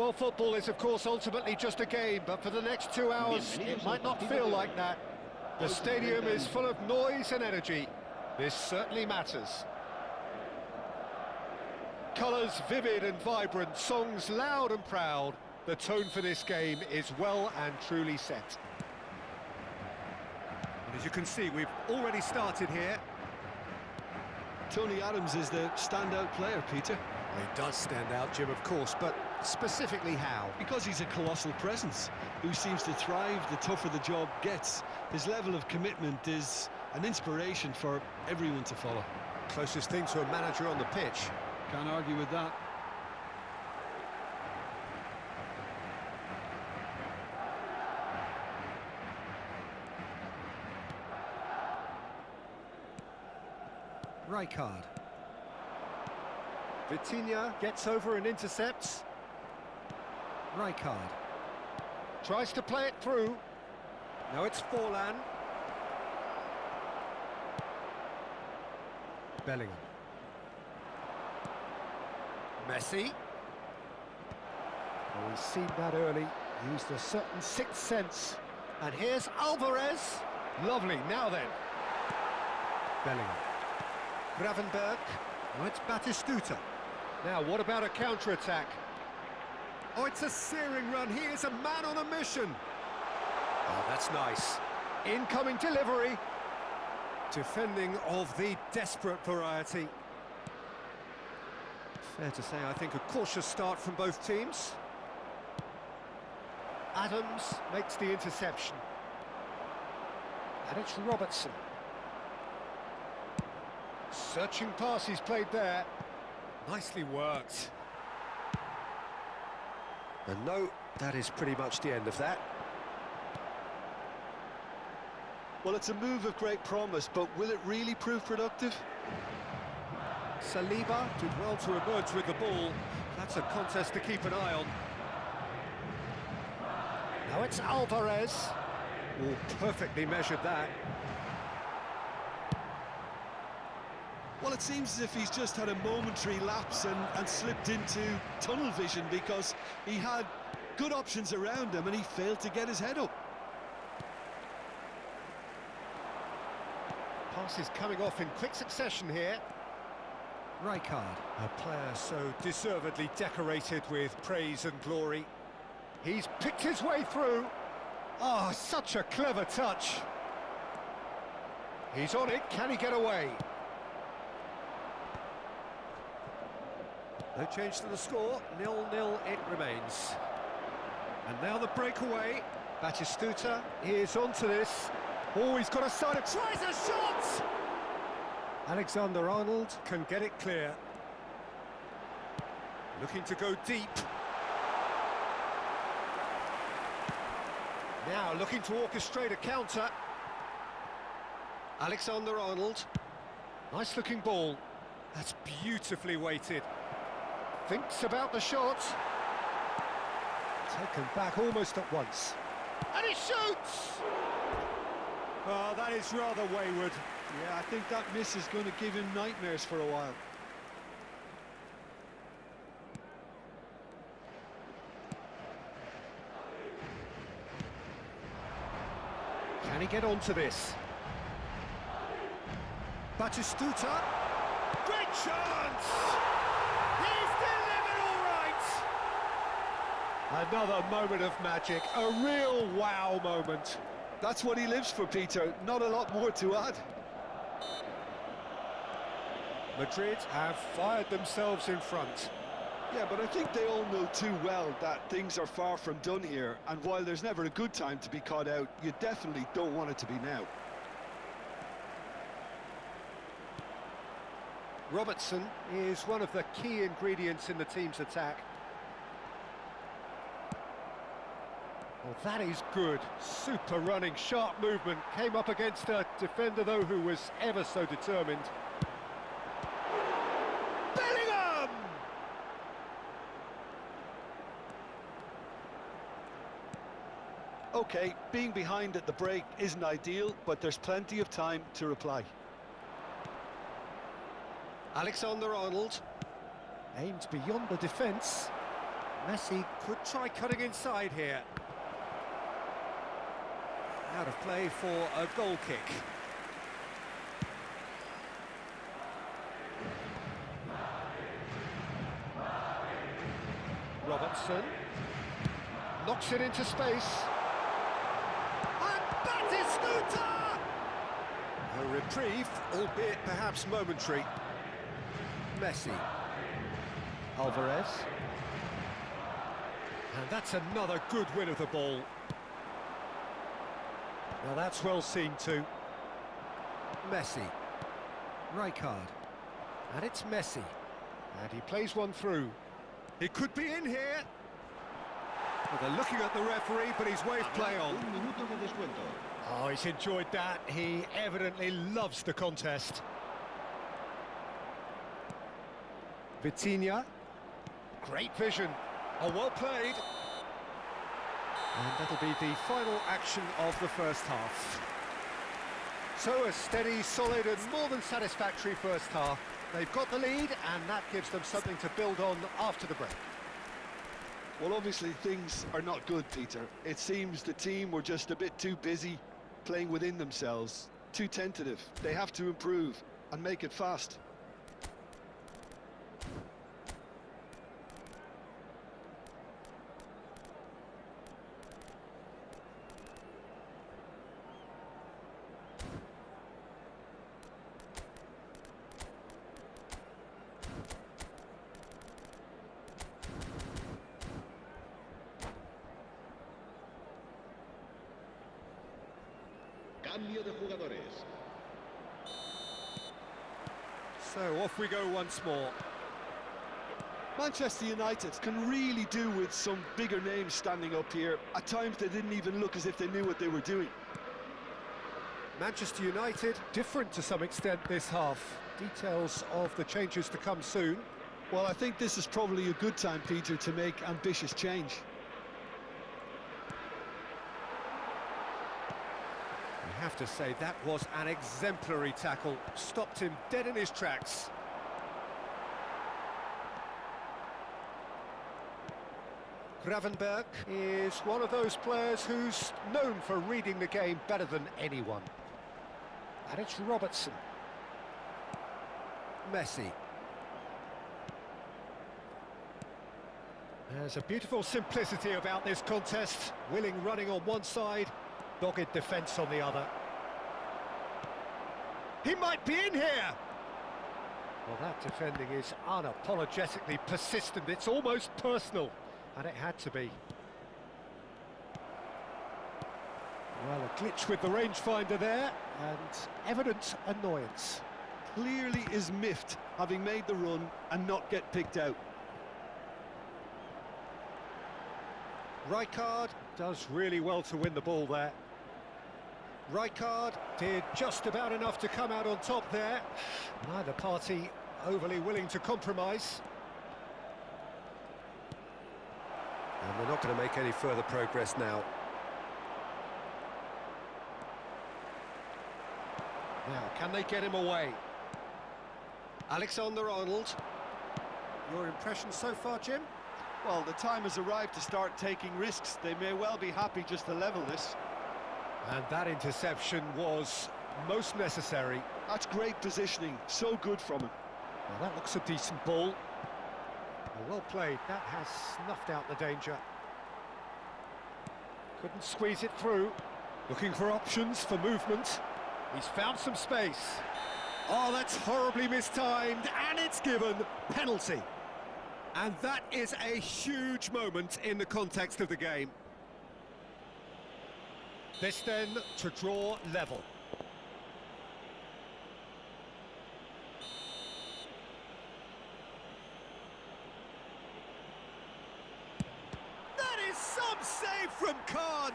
Well, football is, of course, ultimately just a game, but for the next 2 hours, it might not feel like that. The stadium is full of noise and energy. This certainly matters. Colours vivid and vibrant, songs loud and proud. The tone for this game is well and truly set. And as you can see, we've already started here. Tony Adams is the standout player, Peter. Well, he does stand out, Jim, of course, but specifically how? Because he's a colossal presence who seems to thrive the tougher the job gets. His level of commitment is an inspiration for everyone to follow. Closest thing to a manager on the pitch. Can't argue with that. Rijkaard. Vitinha gets over and intercepts. Rijkaard tries to play it through. Now it's Forlan. Bellingham. Messi. Oh, he's seen that early. Used a certain sixth sense. And here's Alvarez. Lovely. Now then. Bellingham. Gravenberg. Oh, it's Batistuta. Now, what about a counter-attack? Oh, it's a searing run. He is a man on a mission. Oh, that's nice. Incoming delivery. Defending of the desperate variety. Fair to say, I think, a cautious start from both teams. Adams makes the interception. And it's Robertson. Searching pass he's played there. Nicely worked. And no, that is pretty much the end of that. Well, it's a move of great promise, but will it really prove productive? Saliba did well to emerge with the ball. That's a contest to keep an eye on. Now it's Alvarez. Oh, perfectly measured that. Well, it seems as if he's just had a momentary lapse and slipped into tunnel vision, because he had good options around him and he failed to get his head up. Passes coming off in quick succession here. Rijkaard, a player so deservedly decorated with praise and glory. He's picked his way through. Oh, such a clever touch. He's on it, can he get away? No change to the score, 0-0 it remains. And now the breakaway. Batistuta is onto this. Oh, he's got a side of... tries a shot! Alexander-Arnold can get it clear. Looking to go deep. Now looking to orchestrate a counter. Alexander-Arnold. Nice looking ball. That's beautifully weighted. Thinks about the shot. Taken back almost at once. And he shoots! Oh, that is rather wayward. Yeah, I think that miss is going to give him nightmares for a while. Can he get onto this? Batistuta. Great chance! He's delivered all right! Another moment of magic, a real wow moment. That's what he lives for, Peter. Not a lot more to add. Madrid have fired themselves in front. Yeah, but I think they all know too well that things are far from done here, and while there's never a good time to be caught out, you definitely don't want it to be now. Robertson is one of the key ingredients in the team's attack. Well, that is good. Super running, sharp movement. Came up against a defender, though, who was ever so determined. Bellingham! Okay, being behind at the break isn't ideal, but there's plenty of time to reply. Alexander-Arnold aimed beyond the defence. Messi could try cutting inside here. Out of play for a goal kick. Robertson knocks it into space. And that is Scooter! A reprieve, albeit perhaps momentary. Messi. Alvarez. And that's another good win of the ball. Now that's well seen too. Messi. Rijkaard. And it's Messi. And he plays one through. He could be in here. Well, they're looking at the referee, but he's waved play on. Un minuto de descuento. Oh, he's enjoyed that. He evidently loves the contest. Vitinha. Great vision. Oh, well played. And that'll be the final action of the first half. So a steady, solid and more than satisfactory first half. They've got the lead and that gives them something to build on after the break. Well, obviously things are not good, Peter. It seems the team were just a bit too busy playing within themselves, too tentative. They have to improve and make it fast. Cambio de jugadores. So off we go once more. Manchester United can really do with some bigger names standing up here. At times they didn't even look as if they knew what they were doing. Manchester United, different to some extent this half. Details of the changes to come soon. Well, I think this is probably a good time, Peter, to make ambitious change. I have to say that was an exemplary tackle. Stopped him dead in his tracks. Gravenberg is one of those players who's known for reading the game better than anyone. And it's Robertson. Messi. There's a beautiful simplicity about this contest. Willing running on one side, dogged defence on the other. He might be in here! Well, that defending is unapologetically persistent. It's almost personal, and it had to be. Well, a glitch with the rangefinder there, and evident annoyance. Clearly is miffed, having made the run and not get picked out. Rijkaard does really well to win the ball there. Rijkaard did just about enough to come out on top there. Neither party overly willing to compromise. And they're not going to make any further progress now. Now, can they get him away? Alexander-Arnold. Your impressions so far, Jim? Well, the time has arrived to start taking risks. They may well be happy just to level this. And that interception was most necessary. That's great positioning, so good from him. Well, that looks a decent ball. Well played, that has snuffed out the danger. Couldn't squeeze it through. Looking for options for movement. He's found some space. Oh, that's horribly mistimed, and it's given penalty. And that is a huge moment in the context of the game. This then to draw level. That is some save from Khan.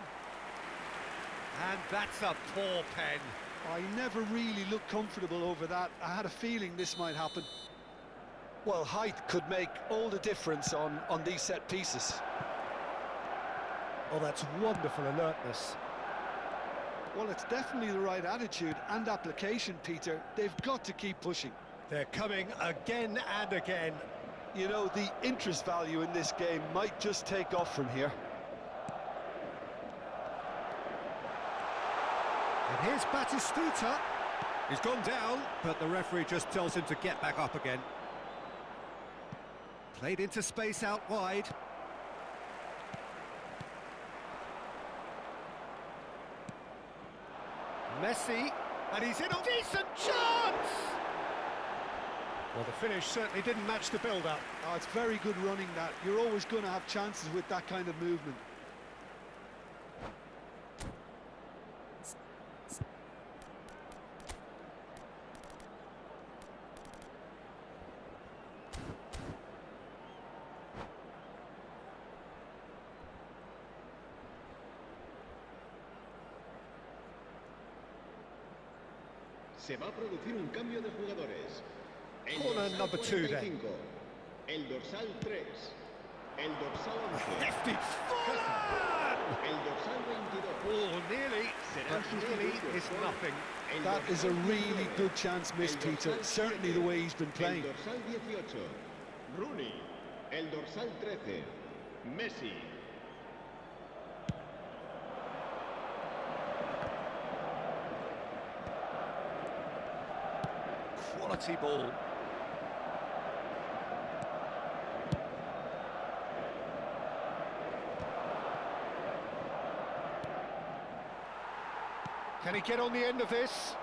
And that's a poor pen. I never really looked comfortable over that. I had a feeling this might happen. Well, height could make all the difference on these set pieces. Oh, that's wonderful alertness. Well, it's definitely the right attitude and application, Peter. They've got to keep pushing. They're coming again and again. You know, the interest value in this game might just take off from here. And here's Batistuta. He's gone down, but the referee just tells him to get back up again. Played into space out wide. Messi, and he's in a decent chance! Well, the finish certainly didn't match the build-up. Oh, it's very good running, that. You're always going to have chances with that kind of movement. Se va a producir un cambio de jugadores. El Corner dorsal number 2 then. 45, el dorsal 3, el dorsal 11, Hefty Forlan! el dorsal 22. Oh, nearly, but nearly is nothing. El That is a dorsal really 19, good chance missed, el Peter. dorsal Certainly 7, the way he's been playing. El dorsal 18, Rooney. El dorsal 13, Messi. Quality ball. Can he get on the end of this?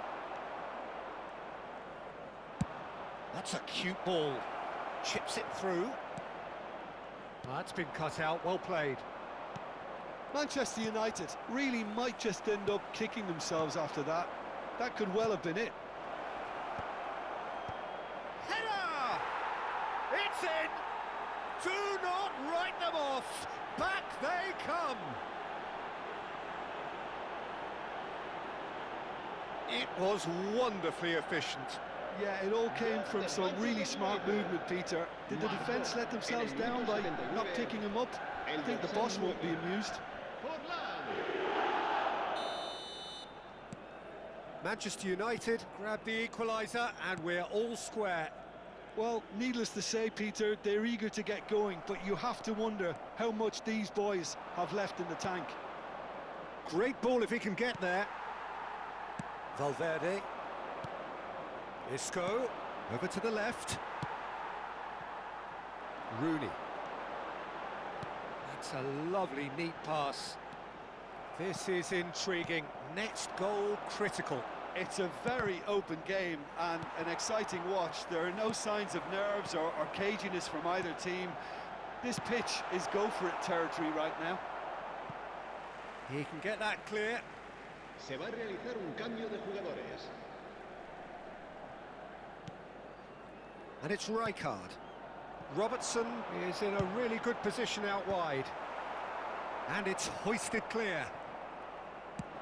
That's a cute ball. Chips it through. That's been cut out, well played. Manchester United really might just end up kicking themselves after that. That could well have been it. Header! It's in! Do not write them off! Back they come! It was wonderfully efficient. Yeah, it all came from some really smart movement, Peter. Did the defence let themselves down by not picking him up? I think the boss won't be amused. Manchester United grab the equaliser and we're all square. Well, needless to say, Peter, they're eager to get going, but you have to wonder how much these boys have left in the tank. Great ball if he can get there. Valverde. Isco, over to the left. Rooney. That's a lovely, neat pass. This is intriguing. Next goal critical. It's a very open game and an exciting watch. There are no signs of nerves or caginess from either team. This pitch is go-for-it territory right now. He can get that clear. Se va a realizar un cambio de jugadores. And it's Rijkaard. Robertson is in a really good position out wide. And it's hoisted clear.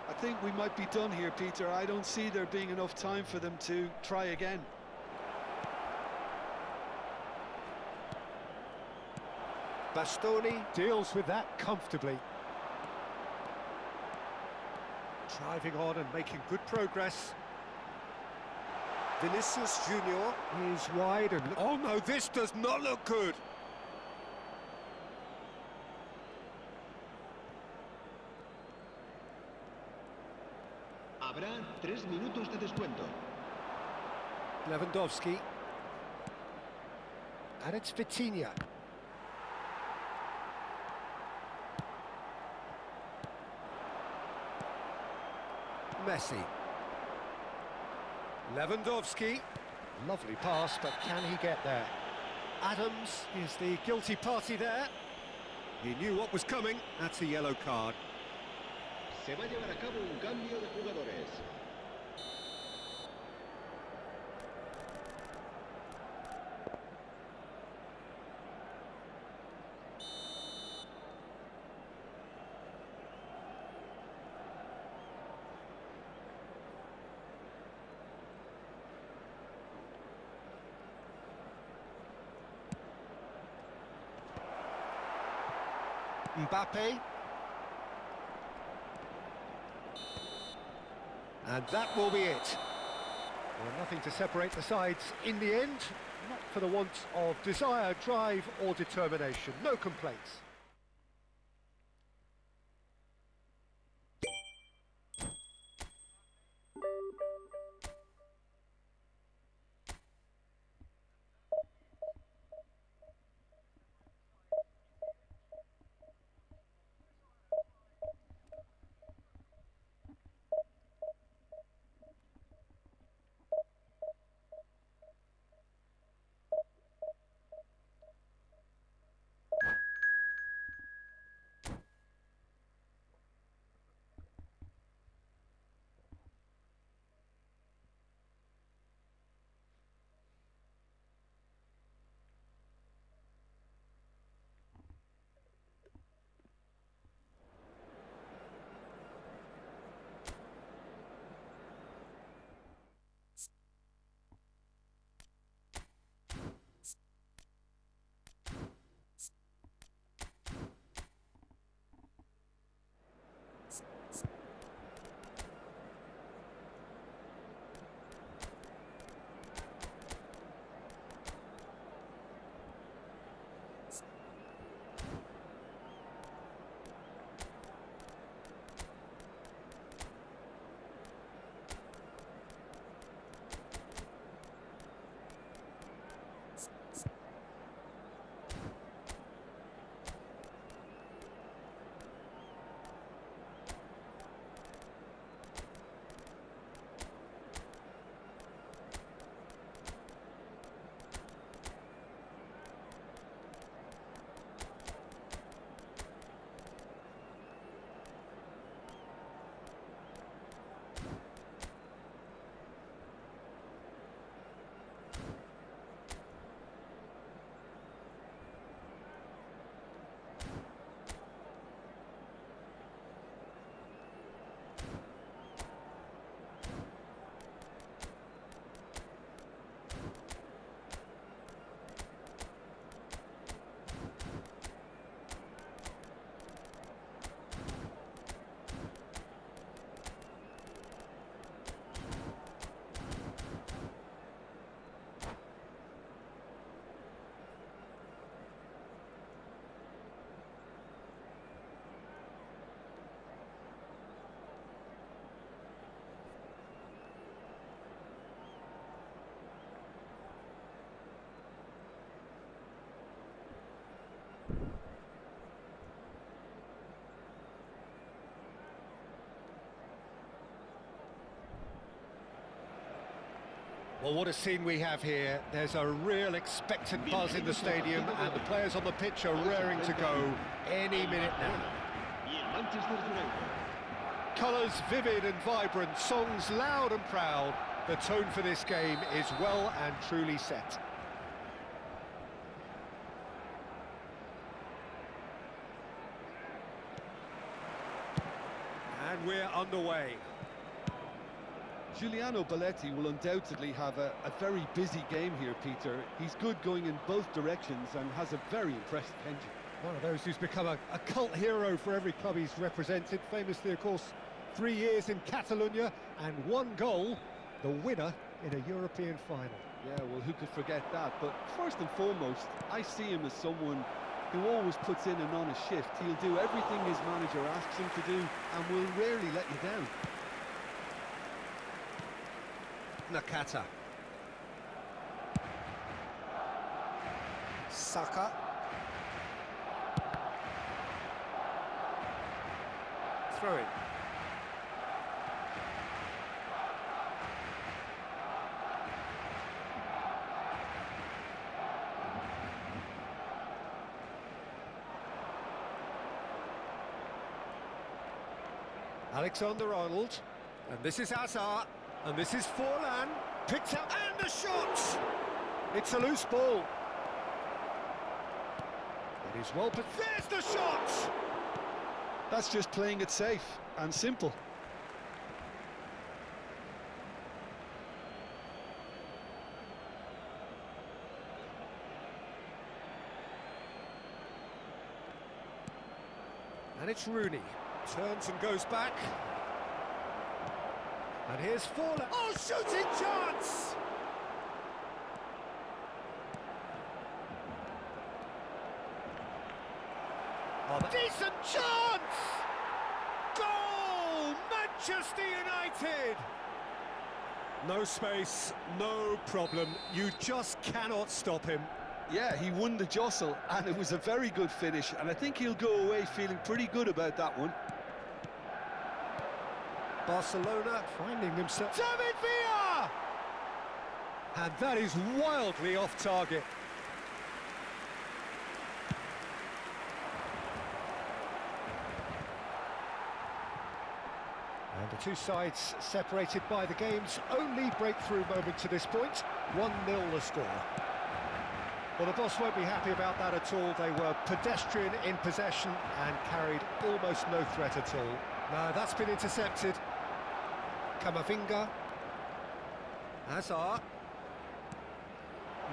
I think we might be done here, Peter. I don't see there being enough time for them to try again. Bastoni deals with that comfortably. Driving on and making good progress. Vinicius Junior is wide and... Oh no, this does not look good! Habrá 3 minutos de descuento. Lewandowski. And it's Vitinha. Messi. Lewandowski. Lovely pass, but can he get there? Adams is the guilty party there. He knew what was coming. That's a yellow card. Se va a llevar a cabo un cambio de jugadores. Mbappe. And that will be it. Well, nothing to separate the sides in the end. not for the want of desire, drive or determination. No complaints. Well, what a scene we have here. There's a real expectant buzz in the stadium and the players on the pitch are raring to go any minute now. Colours vivid and vibrant, songs loud and proud. The tone for this game is well and truly set. And we're underway. Giuliano Belletti will undoubtedly have a very busy game here, Peter. He's good going in both directions and has a very impressive engine. One of those who's become a cult hero for every club he's represented. Famously, of course, 3 years in Catalonia and 1 goal, the winner in a European final. Yeah, well, who could forget that? But first and foremost, I see him as someone who always puts in an honest shift. He'll do everything his manager asks him to do and will rarely let you down. Nakata. Saka. Throw it. Alexander-Arnold. And this is Hazard. And this is Forlan, picked up, and a shot! It's a loose ball. It is well put. There's the shot! That's just playing it safe and simple. And it's Rooney. Turns and goes back. And here's Forlan. Oh, shooting chance! Oh, decent chance! Goal! Manchester United! No space, no problem. You just cannot stop him. Yeah, he won the jostle, and it was a very good finish, and I think he'll go away feeling pretty good about that one. Barcelona finding themselves... David Villa! And that is wildly off target. And the two sides separated by the game's only breakthrough moment to this point. 1-0 the score. Well, the boss won't be happy about that at all. They were pedestrian in possession and carried almost no threat at all. No, that's been intercepted. Camavinga. Hazard.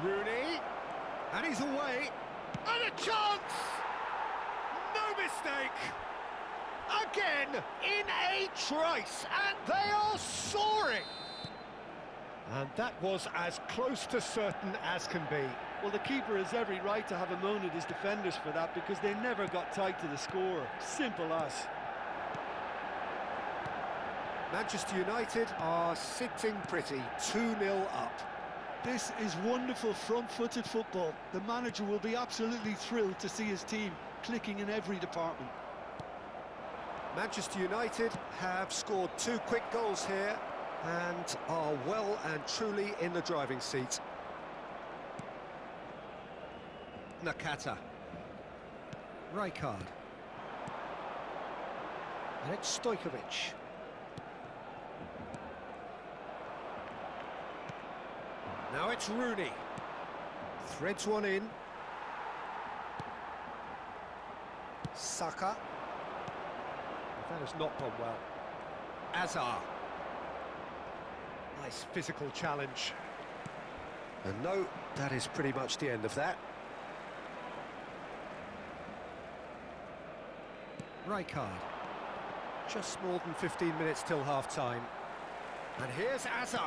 Rooney. And he's away. And a chance! No mistake! Again, in a trice, and they are soaring! And that was as close to certain as can be. Well, the keeper has every right to have a moan at his defenders for that, because they never got tight to the score. Simple as. Manchester United are sitting pretty, 2-0 up. This is wonderful front-footed football. The manager will be absolutely thrilled to see his team clicking in every department. Manchester United have scored 2 quick goals here and are well and truly in the driving seat. Nakata. Rijkaard. And it's Stojkovic. Now it's Rooney. Threads one in. Saka. That has not gone well. Hazard. Nice physical challenge. And no, that is pretty much the end of that. Rijkaard. Just more than 15 minutes till half-time. And here's Hazard.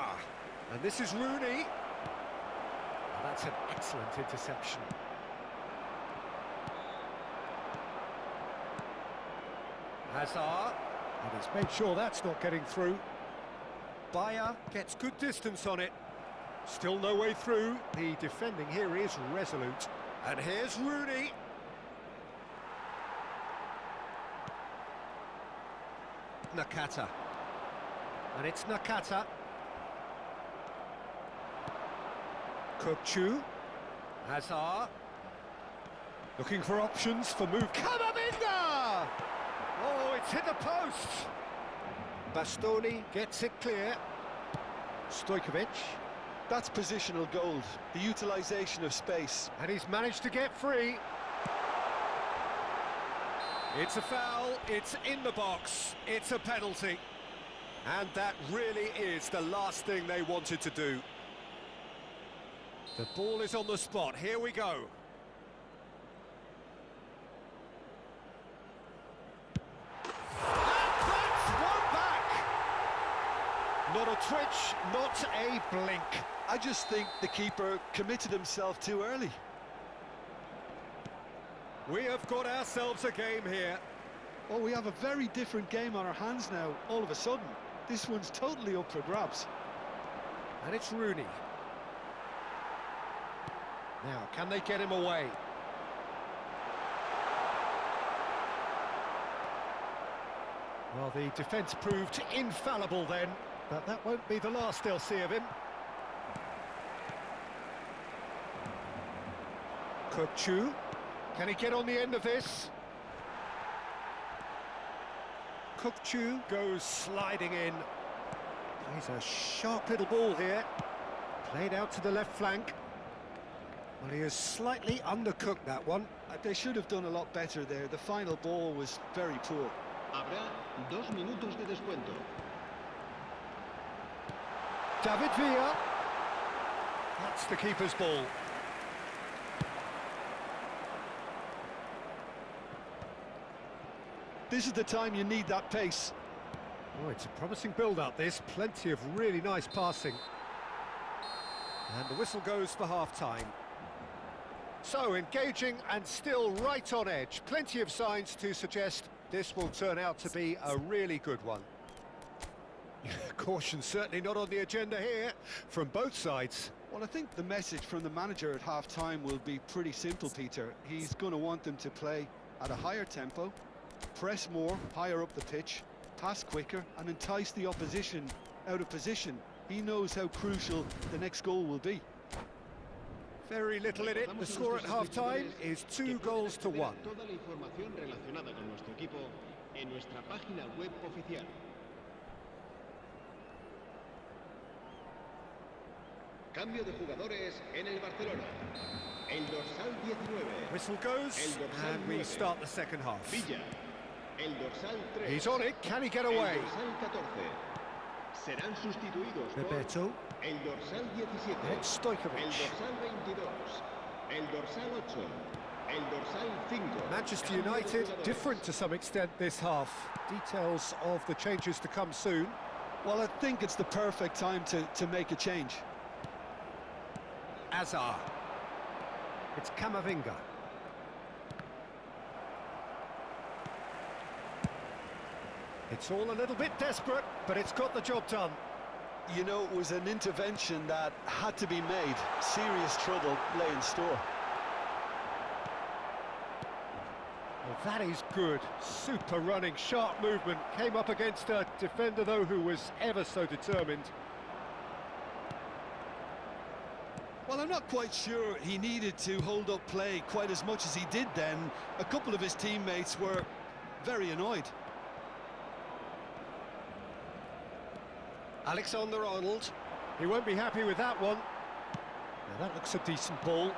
And this is Rooney. Oh, that's an excellent interception. Hazard. And he's made sure that's not getting through. Bayer gets good distance on it. Still no way through. The defending here is resolute. And here's Rooney. Nakata. And it's Nakata. Kokchu. Hazard. Looking for options for move. Camavinga! Oh, it's hit the post. Bastoni gets it clear. Stojkovic. That's positional gold, the utilisation of space. And he's managed to get free. It's a foul, it's in the box, it's a penalty. And that really is the last thing they wanted to do. The ball is on the spot, here we go. Not a twitch, not a blink. I just think the keeper committed himself too early. We have got ourselves a game here. Oh, we have a very different game on our hands now, all of a sudden. This one's totally up for grabs. And it's Rooney. Now, can they get him away? Well, the defence proved infallible then. But that won't be the last they'll see of him. Kokchu. Can he get on the end of this? Kokchu goes sliding in. Plays a sharp little ball here. Played out to the left flank. Well, he has slightly undercooked that one. They should have done a lot better there. The final ball was very poor. Habrá 2 minutos de descuento. David Villa. That's the keeper's ball. This is the time you need that pace. Oh, it's a promising build-up, this. Plenty of really nice passing. And the whistle goes for half-time. So, engaging and still right on edge. Plenty of signs to suggest this will turn out to be a really good one. Caution certainly not on the agenda here, from both sides. Well, I think the message from the manager at half-time will be pretty simple, Peter. He's going to want them to play at a higher tempo, press more, higher up the pitch, pass quicker, and entice the opposition out of position. He knows how crucial the next goal will be. Very little in it. The score at half-time is 2 goals to 1. Toda la información relacionada con nuestro equipo en nuestra página web oficial. Cambio de jugadores en el Barcelona. El dorsal 19. Whistle goes, and we start the second half. Villa. El dorsal 3. He's on it, can he get away? El dorsal 14. Serán sustituidos por Bebeto. el dorsal 17. It's Stojkovic. El dorsal 22. El dorsal 8. El dorsal 5. Manchester Cambio de United jugadores. different to some extent this half. Details of the changes to come soon. Well, I think it's the perfect time to make a change. Azar. It's Camavinga. It's all a little bit desperate, but it's got the job done. You know, it was an intervention that had to be made. Serious trouble lay in store. Well, that is good. Super running, sharp movement. Came up against a defender, though, who was ever so determined. Well, I'm not quite sure he needed to hold up play quite as much as he did then. A couple of his teammates were very annoyed. Alexander-Arnold. He won't be happy with that one. Now, that looks a decent ball.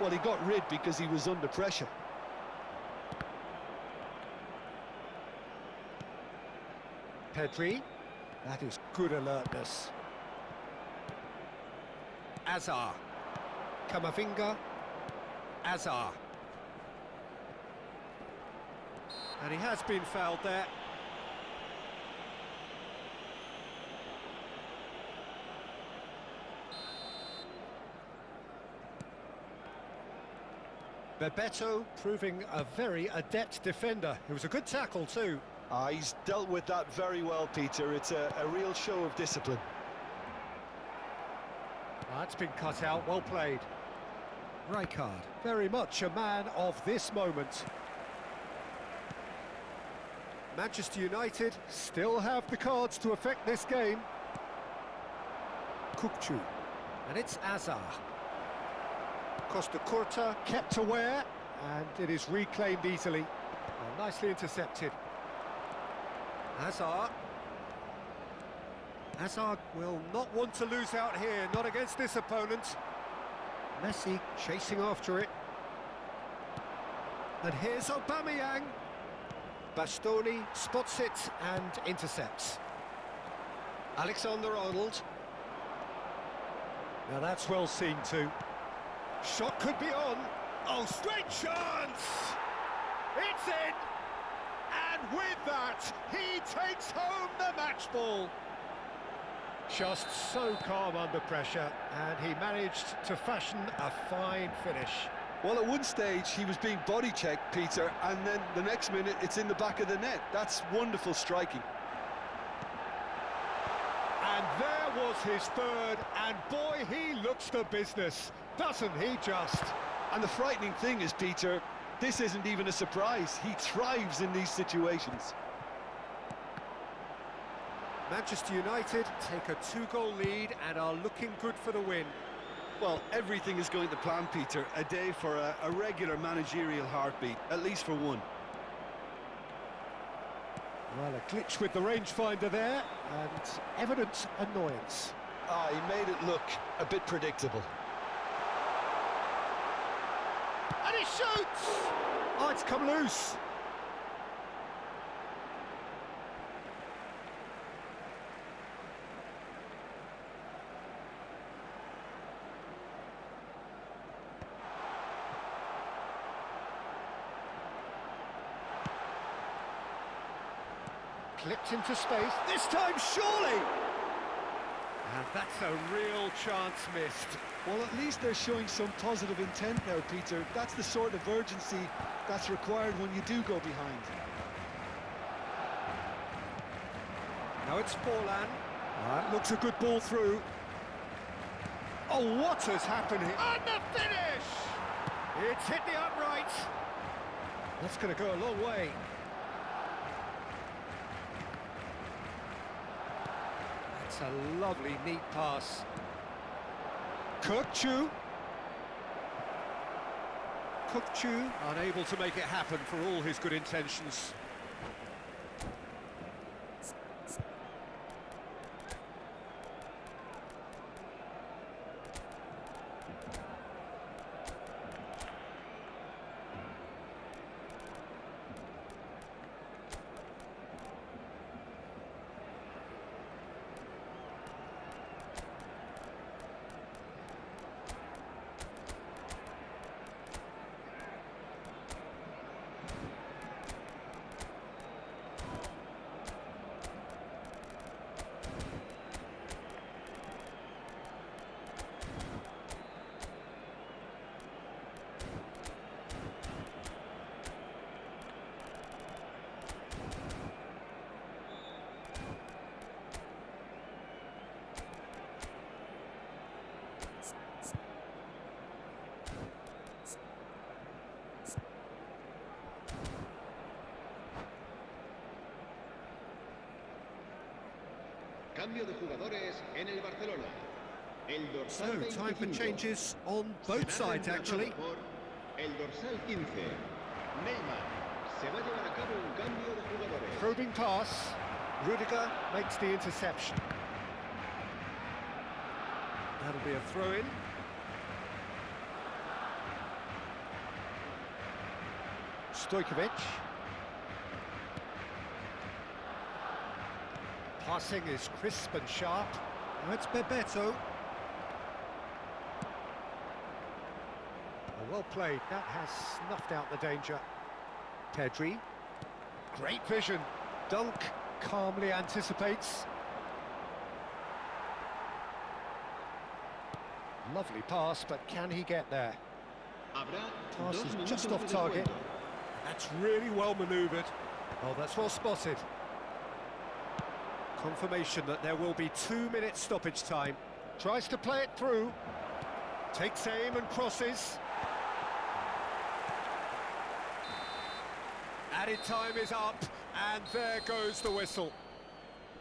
Well, he got rid because he was under pressure. Pedri. That is good alertness. Azar. Camavinga. Azar. And he has been fouled there. Bebeto proving a very adept defender. It was a good tackle too. He's dealt with that very well, Peter. It's a real show of discipline. That's been cut out, well played. Rijkaard, very much a man of this moment. Manchester United still have the cards to affect this game. Kukçu, and it's Azar. Costa Curta kept aware, and it is reclaimed easily. Well, nicely intercepted. Hazard. Hazard will not want to lose out here, not against this opponent. Messi chasing after it. And here's Aubameyang. Bastoni spots it and intercepts. Alexander-Arnold. Now that's well seen too. Shot could be on. Oh, straight chance! It's in! And with that, he takes home the match ball. Just so calm under pressure, and he managed to fashion a fine finish. Well, at one stage, he was being body-checked, Peter, and then the next minute, it's in the back of the net. That's wonderful striking. And there was his third, and boy, he looks the business, doesn't he just? And the frightening thing is, Peter, this isn't even a surprise. He thrives in these situations. Manchester United take a 2-goal lead and are looking good for the win. Well, everything is going to plan, Peter. A day for a regular managerial heartbeat, at least for one. Well, a glitch with the rangefinder there, and evident annoyance. He made it look a bit predictable. And he shoots! Oh, it's come loose. Clipped into space, this time surely! And that's a real chance missed. Well, at least they're showing some positive intent now, Peter. That's the sort of urgency that's required when you do go behind. Now it's Forlan. That looks a good ball through. Oh, what has happened here? And the finish! It's hit the upright. That's going to go a long way. That's a lovely, neat pass. Kukçu. Kukçu unable to make it happen for all his good intentions. Cambio de jugadores en el Barcelona. El So, dorsal time for 25. changes on both sides, actually. Por el dorsal 15. Neymar. Se va a llevar a cabo un cambio de jugadores. Probing pass. Rudiger makes the interception. That'll be a throw-in. Stojkovic. Passing is crisp and sharp. Now it's Bebeto. Well played. That has snuffed out the danger. Pedri. Great vision. Dunk calmly anticipates. Lovely pass, but can he get there? Habrá Pass 2 is minutos just de off target. descuento. That's really well manoeuvred. Oh, that's well spotted. Confirmation that there will be 2 minutes stoppage time. Tries to play it through. Takes aim and crosses. Added time is up, and there goes the whistle.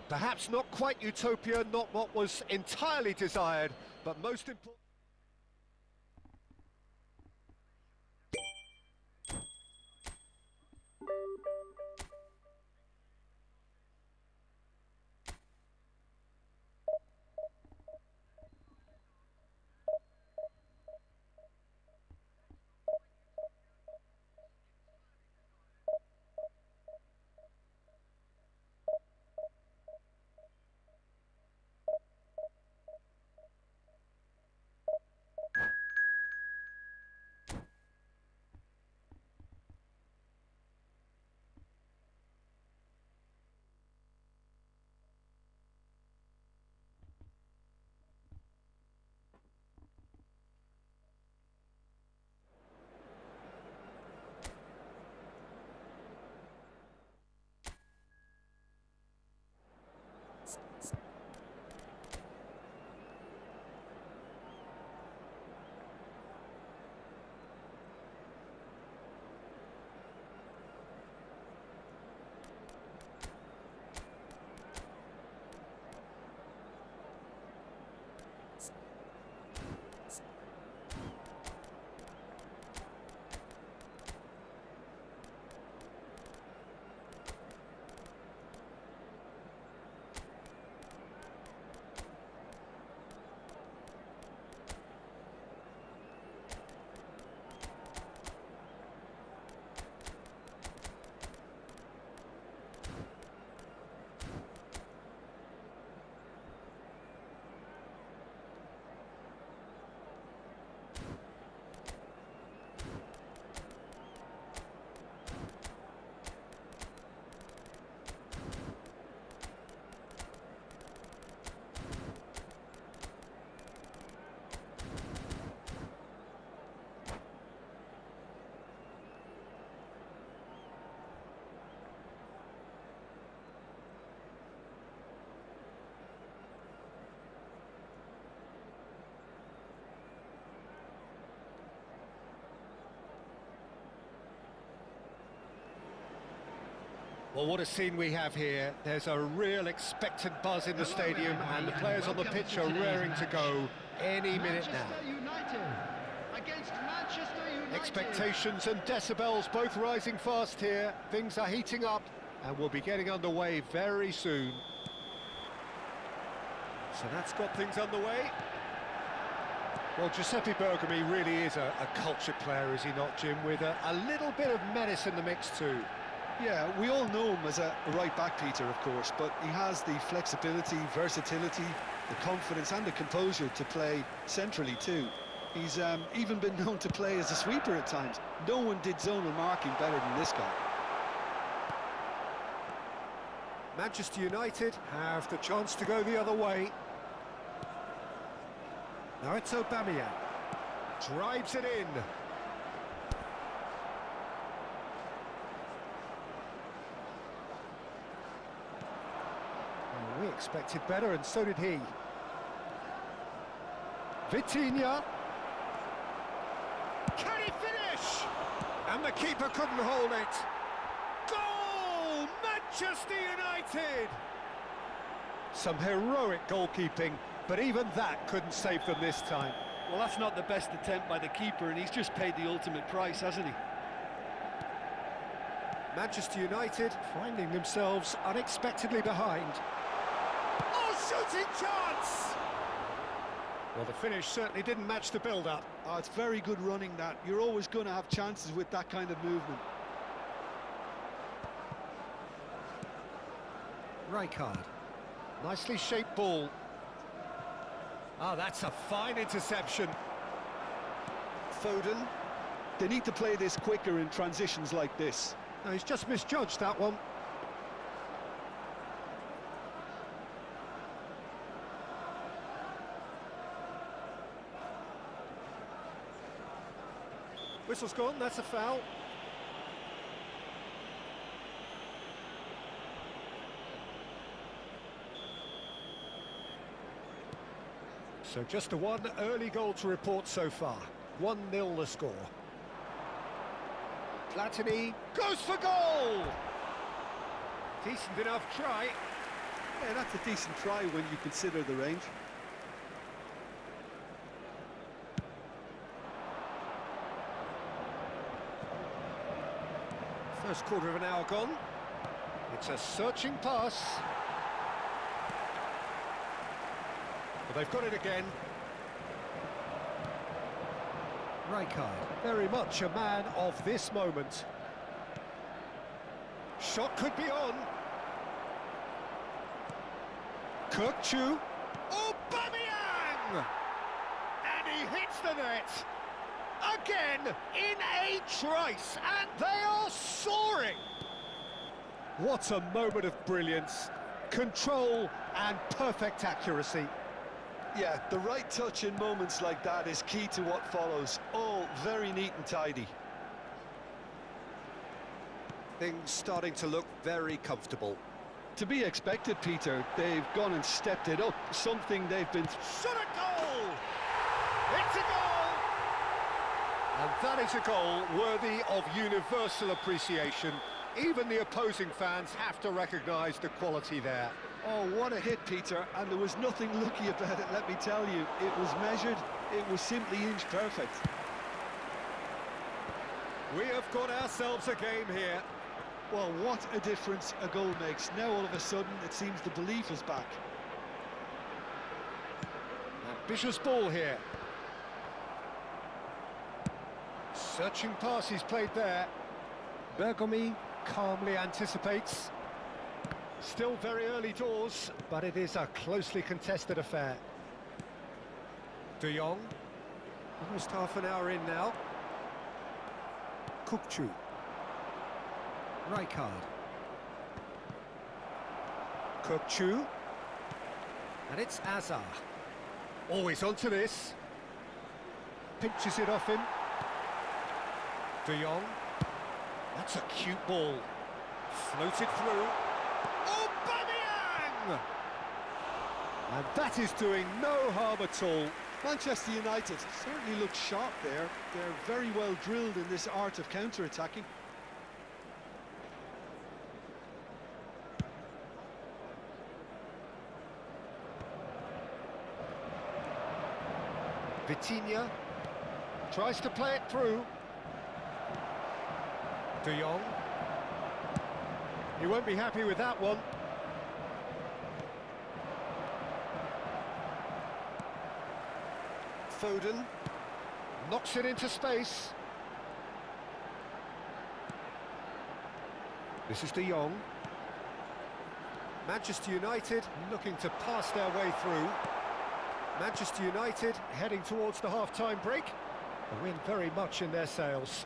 Perhaps not quite utopia, not what was entirely desired, but most important... Well, what a scene we have here. There's a real expectant buzz in the stadium, and the players on the pitch are raring to go any minute now. Against Manchester United. Expectations and decibels both rising fast here. Things are heating up, and we'll be getting underway very soon. So that's got things underway. Well, Giuseppe Bergomi really is a cultured player, is he not, Jim? With a little bit of menace in the mix too. Yeah, we all know him as a right-back, Peter, of course, but he has the flexibility, versatility, the confidence and the composure to play centrally too. He's even been known to play as a sweeper at times. No one did zonal marking better than this guy. Manchester United have the chance to go the other way. Now it's Aubameyang. Drives it in. Well, we expected better, and so did he. Vitinha. Can he finish? And the keeper couldn't hold it. Goal! Manchester United! Some heroic goalkeeping, but even that couldn't save them this time. Well, that's not the best attempt by the keeper, and he's just paid the ultimate price, hasn't he? Manchester United finding themselves unexpectedly behind. Oh, shooting chance! Well, the finish certainly didn't match the build-up. Oh, it's very good running, that. You're always going to have chances with that kind of movement. Rijkaard. Nicely shaped ball. Ah, that's a fine interception. Foden. They need to play this quicker in transitions like this. No, he's just misjudged that one. Whistle's gone, that's a foul. So just the one early goal to report so far. 1-0 the score. Platini goes for goal! Decent enough try. Yeah, that's a decent try when you consider the range. First quarter of an hour gone. It's a searching pass. Well, they've got it again. Rijkaard, very much a man of this moment. Shot could be on. Kirkchu. Aubameyang! And he hits the net. Again, in a trice, and they are soaring! What a moment of brilliance. Control and perfect accuracy. Yeah, the right touch in moments like that is key to what follows. All very neat and tidy. Things starting to look very comfortable. To be expected, Peter. They've gone and stepped it up, something they've been... Shot a goal! It's a goal! And that is a goal worthy of universal appreciation. Even the opposing fans have to recognise the quality there. Oh, what a hit, Peter, and there was nothing lucky about it, let me tell you. It was measured, it was simply inch perfect. We have got ourselves a game here. Well, what a difference a goal makes. Now, all of a sudden, it seems the belief is back. Ambitious ball here. Searching pass he's played there. Bergomi calmly anticipates. Still very early doors, but it is a closely contested affair. De Jong, almost half an hour in now. Kukçu. Rijkaard. Kukçu. And it's Azar. Always onto this. Pinches it off him. De Jong. That's a cute ball. Floated through. Aubameyang! And that is doing no harm at all. Manchester United certainly look sharp there. They're very well drilled in this art of counter-attacking. Vitinha tries to play it through. De Jong. He won't be happy with that one. Foden knocks it into space. This is De Jong. Manchester United looking to pass their way through. Manchester United heading towards the half-time break. The wind very much in their sails.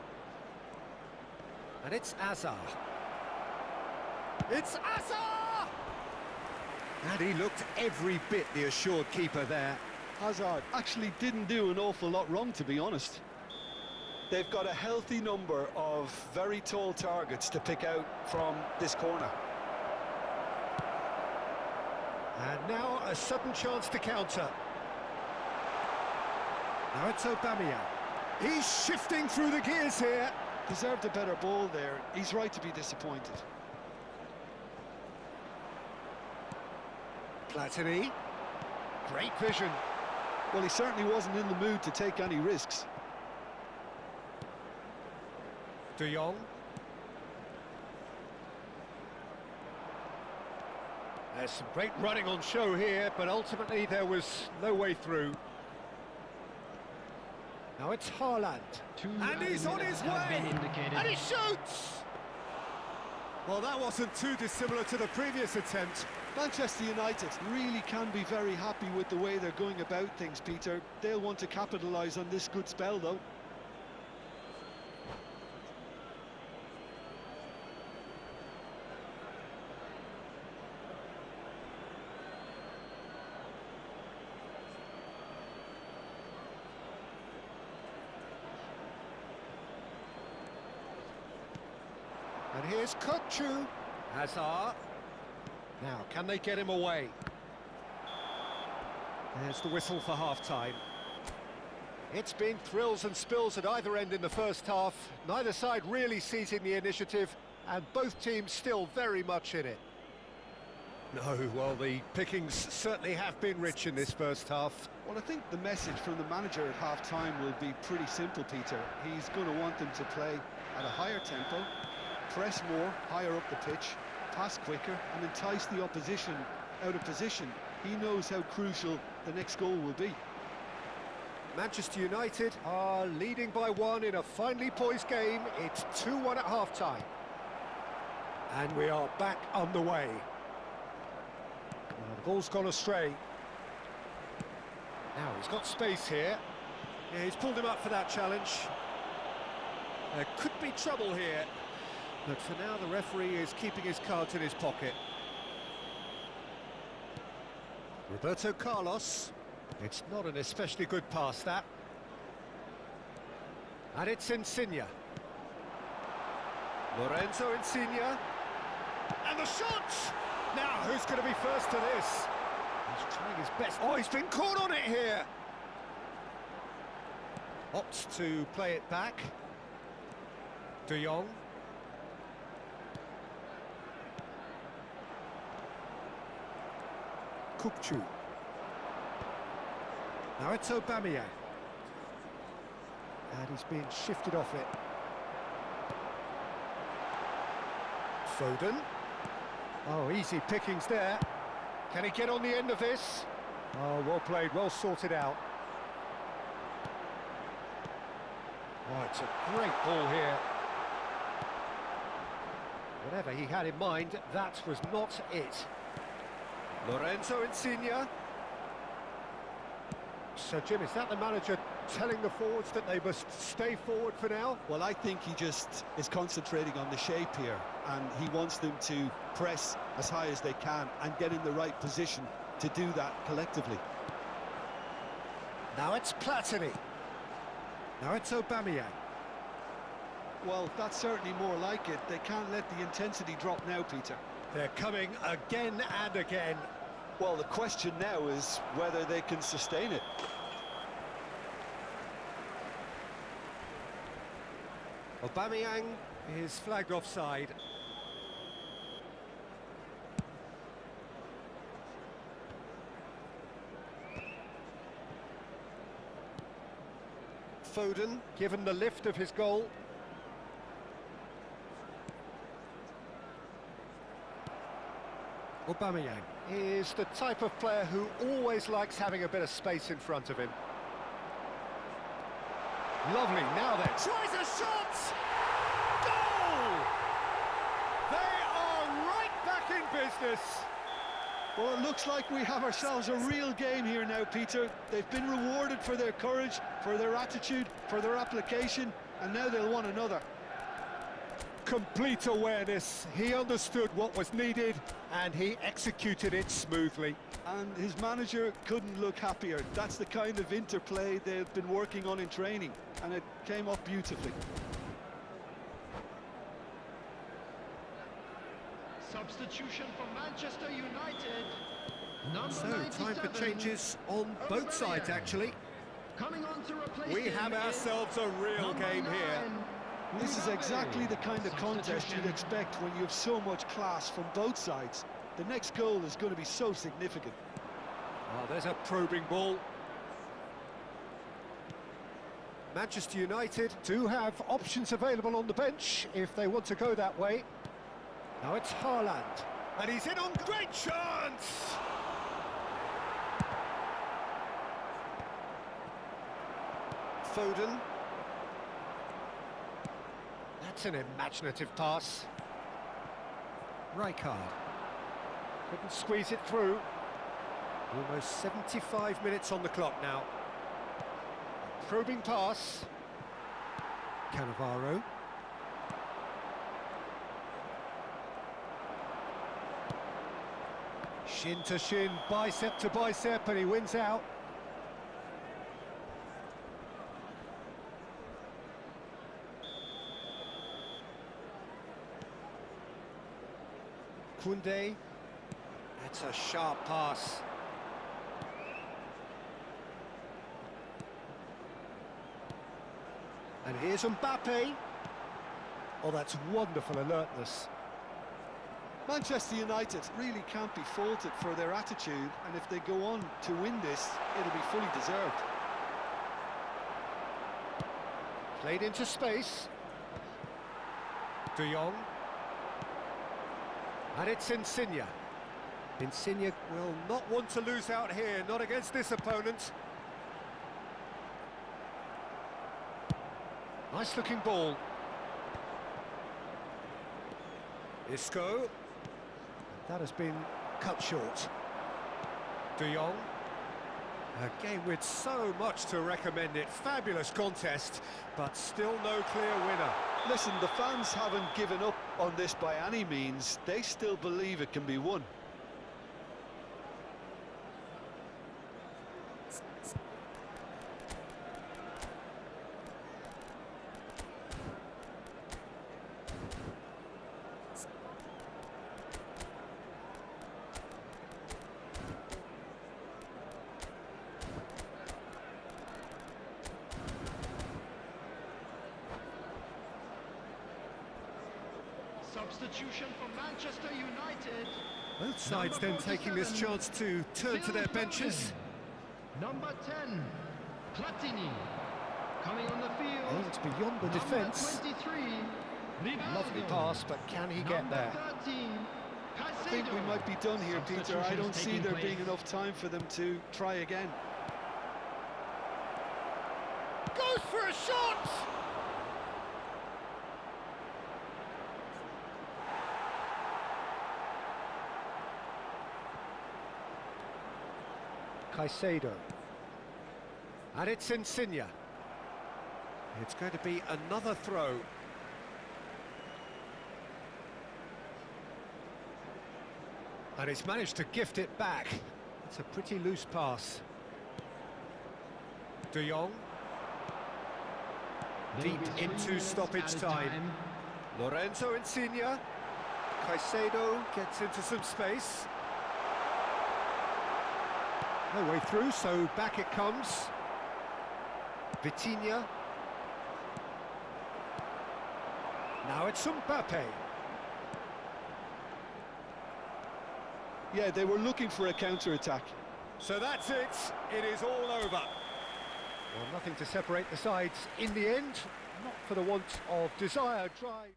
And it's Azar. It's Azar! And he looked every bit the assured keeper there. Hazard actually didn't do an awful lot wrong, to be honest. They've got a healthy number of very tall targets to pick out from this corner. And now a sudden chance to counter. Now it's Aubameyang. He's shifting through the gears here. Deserved a better ball there. He's right to be disappointed. Platini. Great vision. Well, he certainly wasn't in the mood to take any risks. De Jong. There's some great running on show here, but ultimately there was no way through. Now it's Haaland. And he's on his way! And he shoots! Well, that wasn't too dissimilar to the previous attempt. Manchester United really can be very happy with the way they're going about things, Peter. They'll want to capitalise on this good spell, though. And here's Kukçu. Hazard. Now, can they get him away? There's the whistle for half-time. It's been thrills and spills at either end in the first half. Neither side really seizing the initiative, and both teams still very much in it. No, well, the pickings certainly have been rich in this first half. Well, I think the message from the manager at half-time will be pretty simple, Peter. He's going to want them to play at a higher tempo, press more, higher up the pitch, pass quicker and entice the opposition out of position. He knows how crucial the next goal will be. Manchester United are leading by one in a finely poised game. It's 2-1 at half-time. And we are back underway. Well, the ball's gone astray. Now he's got space here. Yeah, he's pulled him up for that challenge. There could be trouble here. But for now, the referee is keeping his cards in his pocket. Roberto Carlos. It's not an especially good pass, that. And it's Insigne. Lorenzo Insigne. And the shot! Now, who's going to be first to this? He's trying his best. Oh, he's been caught on it here! Opts to play it back. De Jong. Kukçu. Now it's Aubameyang. And he's being shifted off it. Foden. Oh, easy pickings there. Can he get on the end of this? Oh, well played, well sorted out. Oh, it's a great ball here. Whatever he had in mind, that was not it. Lorenzo Insigne. So, Jim, is that the manager telling the forwards that they must stay forward for now? Well, I think he just is concentrating on the shape here, and he wants them to press as high as they can and get in the right position to do that collectively. Now it's Platini. Now it's Aubameyang. Well, that's certainly more like it. They can't let the intensity drop now, Peter. They're coming again and again. Well, the question now is whether they can sustain it. Aubameyang is flagged offside. Foden, given the lift of his goal. Aubameyang is the type of player who always likes having a bit of space in front of him. Lovely, now then, tries a shot! Goal! They are right back in business. Well, it looks like we have ourselves a real game here now, Peter. They've been rewarded for their courage, for their attitude, for their application, and now they'll want another. Complete awareness. He understood what was needed, and he executed it smoothly. And his manager couldn't look happier. That's the kind of interplay they've been working on in training, and it came off beautifully. Substitution for Manchester United. Number So, 97, time for changes on both sides, actually. Coming on to replace We him have is ourselves a real number game 9, here. This is exactly the kind of contest Substitution. you'd expect when you have so much class from both sides. The next goal is going to be so significant. Oh, there's a probing ball. Manchester United do have options available on the bench if they want to go that way. Now it's Haaland, and he's in on great chance! Foden. That's an imaginative pass. Rijkaard. Couldn't squeeze it through. Almost 75 minutes on the clock now. Probing pass. Cannavaro. Shin to shin, bicep to bicep, and he wins out. Koundé. That's a sharp pass. And here's Mbappe. Oh, that's wonderful alertness. Manchester United really can't be faulted for their attitude, and if they go on to win this, it'll be fully deserved. Played into space. De Jong. And it's Insigne. Insigne will not want to lose out here, not against this opponent. Nice looking ball. Isco. That has been cut short. De Jong. A game with so much to recommend it. Fabulous contest, but still no clear winner. Listen, the fans haven't given up on this by any means. They still believe it can be won. Substitution for Manchester United. Both sides then taking this chance to turn to their benches. Number 10, Platini. Coming on the field. Oh, it's beyond the defence. 23, Lovely pass, but can he get there? 13, I think we might be done here, Peter. I don't see there being enough time for them to try again. Goes for a shot! Caicedo. And it's Insigne. It's going to be another throw. And he's managed to gift it back. It's a pretty loose pass. De Jong. Deep into stoppage time. Lorenzo Insigne. Caicedo gets into some space. No way through, so back it comes. Vitinha. Now it's Mbappe. Yeah, they were looking for a counter-attack. So that's it. It is all over. Well, nothing to separate the sides in the end, not for the want of desired drive.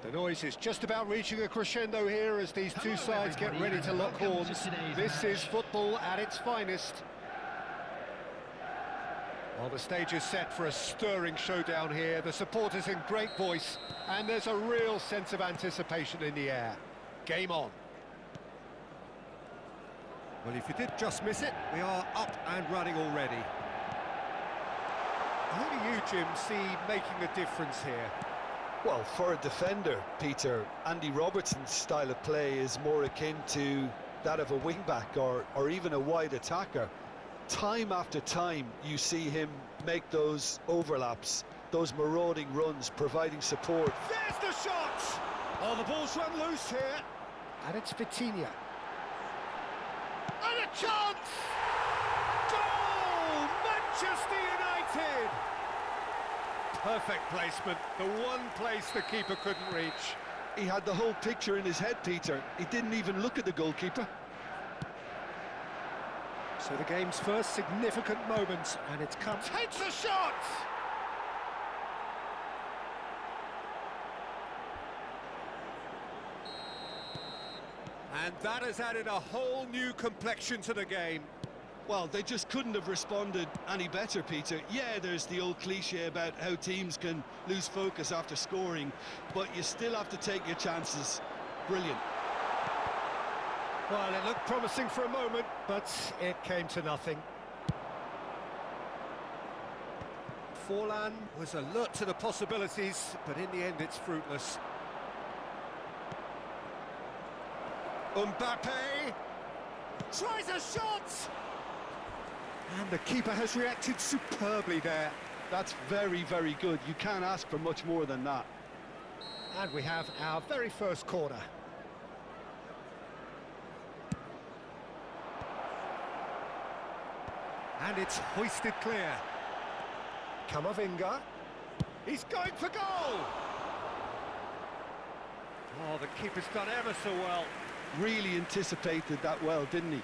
The noise is just about reaching a crescendo here as these two sides get ready to lock horns. This is football at its finest. Well, the stage is set for a stirring showdown here. The supporters in great voice, and there's a real sense of anticipation in the air. Game on. Well, if you did just miss it, we are up and running already. Who do you, Jim, see making a difference here? Well, for a defender, Peter, Andy Robertson's style of play is more akin to that of a wing-back or even a wide attacker. Time after time, you see him make those overlaps, those marauding runs, providing support. There's the shot! Oh, the ball's run loose here. And it's Vitinha. And a chance! Goal! Manchester United! Perfect placement, the one place the keeper couldn't reach. He had the whole picture in his head, Peter. He didn't even look at the goalkeeper. So the game's first significant moment, and it's come. Takes a shot! And that has added a whole new complexion to the game. Well, they just couldn't have responded any better, Peter. Yeah, there's the old cliche about how teams can lose focus after scoring, but you still have to take your chances. Brilliant. Well, it looked promising for a moment, but it came to nothing. Forlan was alert to the possibilities, but in the end it's fruitless. Mbappe tries a shot! And the keeper has reacted superbly there. That's very, very good. You can't ask for much more than that. And we have our very first corner. And it's hoisted clear. Camavinga. He's going for goal! Oh, the keeper's done ever so well. Really anticipated that well, didn't he?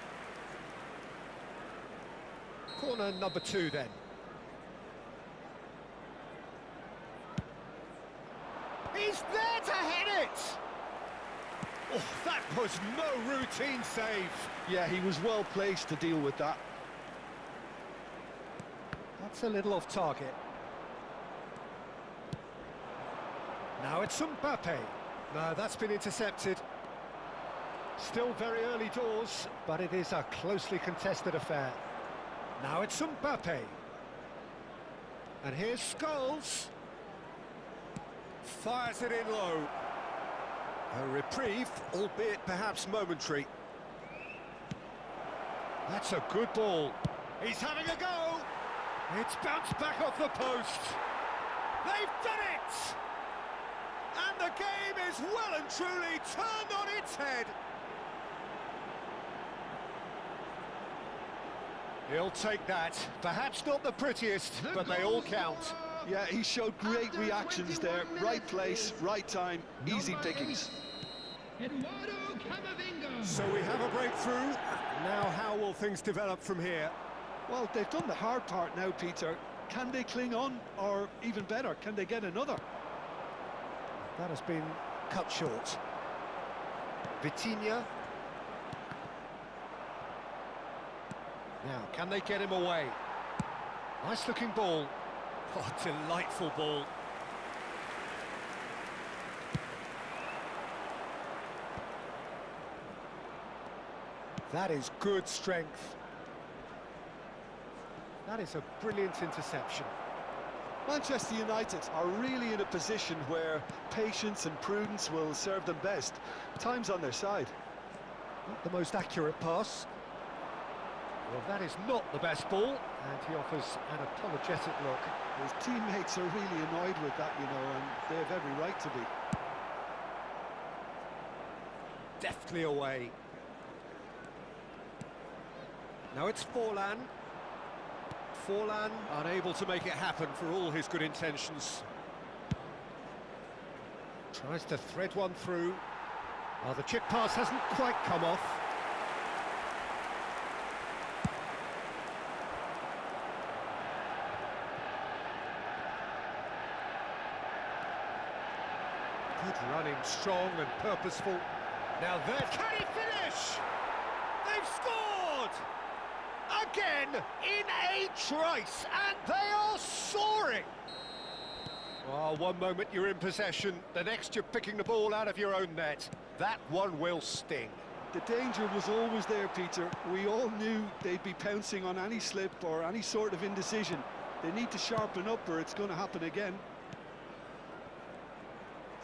Corner number 2 then. He's there to head it! Oh, that was no routine save. Yeah, he was well placed to deal with that. That's a little off target. Now it's Mbappe. No, that's been intercepted. Still very early doors, but it is a closely contested affair. Now it's Mbappe. And here's Scholes. Fires it in low. A reprieve, albeit perhaps momentary. That's a good ball. He's having a go. It's bounced back off the post. They've done it! And the game is well and truly turned on its head. He'll take that. Perhaps not the prettiest, but they all count. Yeah, he showed great reactions there. Right place, right time, easy pickings. So we have a breakthrough. Now how will things develop from here? Well, they've done the hard part now, Peter. Can they cling on? Or even better, can they get another? That has been cut short. Vitinha. Now, can they get him away? Nice looking ball. Oh, delightful ball. That is good strength. That is a brilliant interception. Manchester United are really in a position where patience and prudence will serve them best. Time's on their side. Not the most accurate pass. Well, that is not the best ball, and he offers an apologetic look. His teammates are really annoyed with that, you know, and they have every right to be. Deftly away. Now it's Forlan. Forlan unable to make it happen for all his good intentions. Tries to thread one through. Well, the chip pass hasn't quite come off. Good running, strong and purposeful. Now there, can he finish? They've scored! Again, in a trice, and they are soaring! Well, one moment you're in possession, the next you're picking the ball out of your own net. That one will sting. The danger was always there, Peter. We all knew they'd be pouncing on any slip or any sort of indecision. They need to sharpen up or it's going to happen again.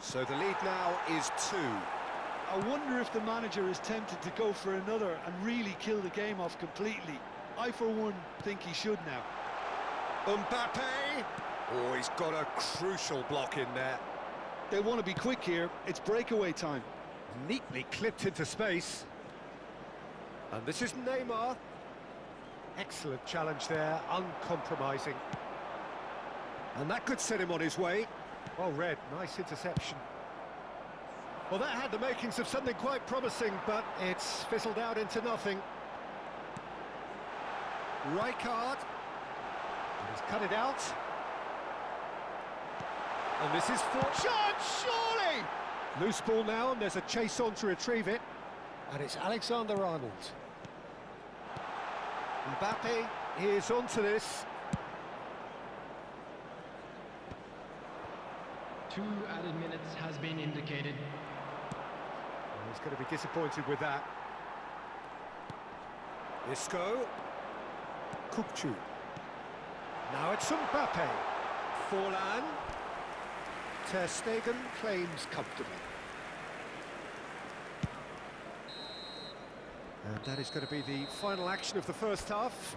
So the lead now is 2. I wonder if the manager is tempted to go for another and really kill the game off completely. I, for one, think he should now. Mbappe! Oh, he's got a crucial block in there. They want to be quick here. It's breakaway time. Neatly clipped into space. And this is Neymar. Excellent challenge there, uncompromising. And that could set him on his way. Well read, nice interception. Well, that had the makings of something quite promising, but it's fizzled out into nothing. Rijkaard. He's cut it out. And this is for chance, surely! Loose ball now, and there's a chase on to retrieve it. And it's Alexander-Arnold. Mbappe is onto this. 2 added minutes has been indicated. He's going to be disappointed with that. Isco. Kukçu. Now it's Mbappe. Forlan. Ter Stegen claims comfortably. And that is going to be the final action of the first half.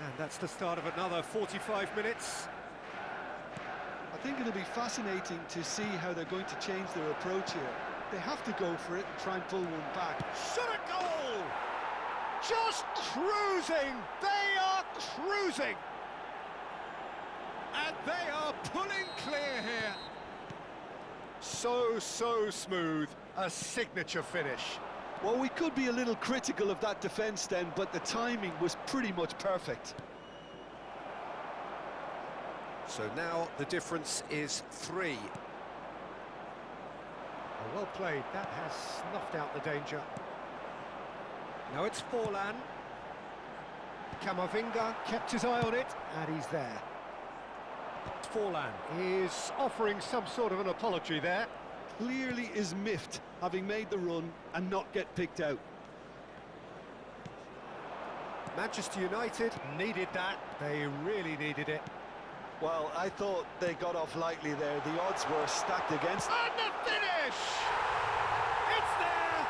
And that's the start of another 45 minutes. I think it'll be fascinating to see how they're going to change their approach here. They have to go for it and try and pull one back. Shot a goal! Just cruising! They are cruising! And they are pulling clear here. So smooth. A signature finish. Well, we could be a little critical of that defence then, but the timing was pretty much perfect. So now the difference is 3. Well played, that has snuffed out the danger. Now it's Forlan. Camavinga kept his eye on it, and he's there. Forlan is offering some sort of an apology there. Clearly is miffed, having made the run and not get picked out. Manchester United needed that, they really needed it. Well, I thought they got off lightly there. The odds were stacked against them. And the finish! It's there!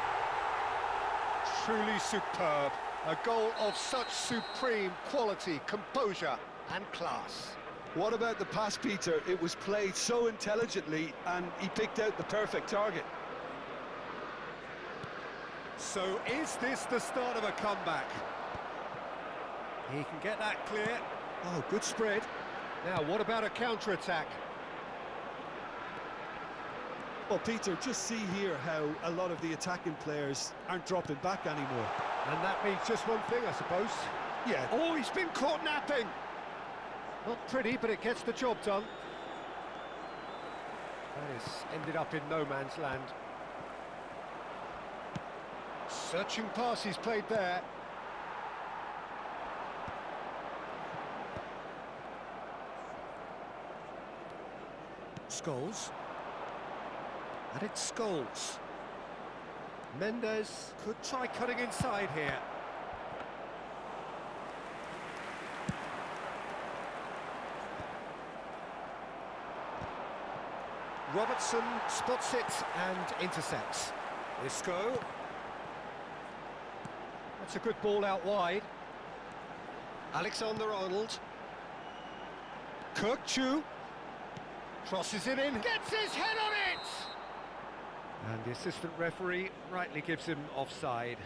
Truly superb. A goal of such supreme quality, composure and class. What about the pass, Peter? It was played so intelligently and he picked out the perfect target. So is this the start of a comeback? He can get that clear. Oh, good spread. Now, what about a counter-attack? Well, Peter, just see here how a lot of the attacking players aren't dropping back anymore. And that means just one thing, I suppose. Yeah. Oh, he's been caught napping! Not pretty, but it gets the job done. That has ended up in no man's land. Searching pass he's played there. Scholes. And it's Scholes. Mendes could try cutting inside here. Robertson spots it and intercepts. Isco. That's a good ball out wide. Alexander-Arnold. Kukçu. Crosses it in, gets his head on it! And the assistant referee rightly gives him offside.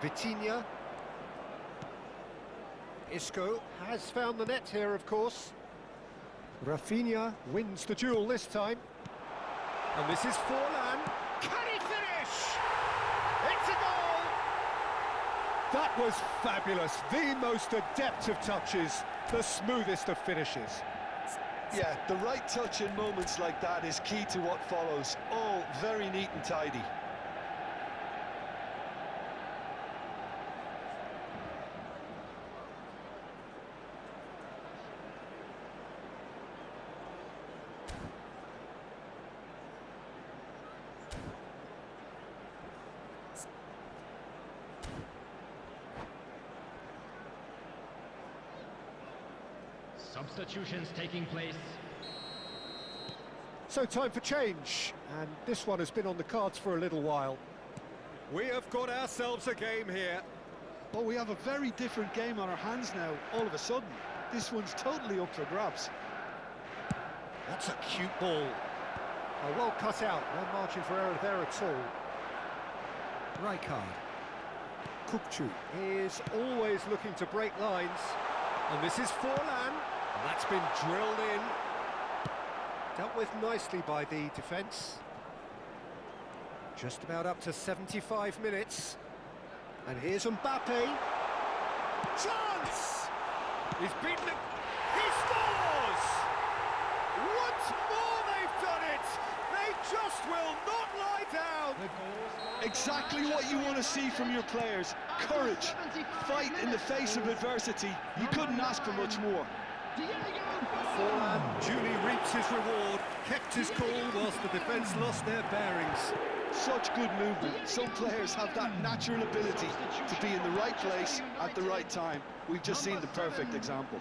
Vitinha. Isco has found the net here, of course. Rafinha wins the duel this time. And this is Forlan. Can he finish? It's a goal! That was fabulous. The most adept of touches, the smoothest of finishes. Yeah, the right touch in moments like that is key to what follows. All very neat and tidy. Substitutions taking place. So time for change, and this one has been on the cards for a little while. We have got ourselves a game here. Well, we have a very different game on our hands now, all of a sudden. This one's totally up for grabs. That's a cute ball. Oh, well cut out, no margin for error there at all. Rijkaard. Kukçu is always looking to break lines. And this is Forlan. And that's been drilled in. Dealt with nicely by the defence. Just about up to 75 minutes. And here's Mbappe. Chance! He's beaten it. He scores! Once more they've done it! They just will not lie down! Exactly what you want to see from your players. Courage, fight in the face of adversity. You couldn't ask for much more. Forlan duly reaps his reward, kept his cool whilst the defence lost their bearings. Such good movement. Some players have that natural ability to be in the right place at the right time. We've just seen the perfect example.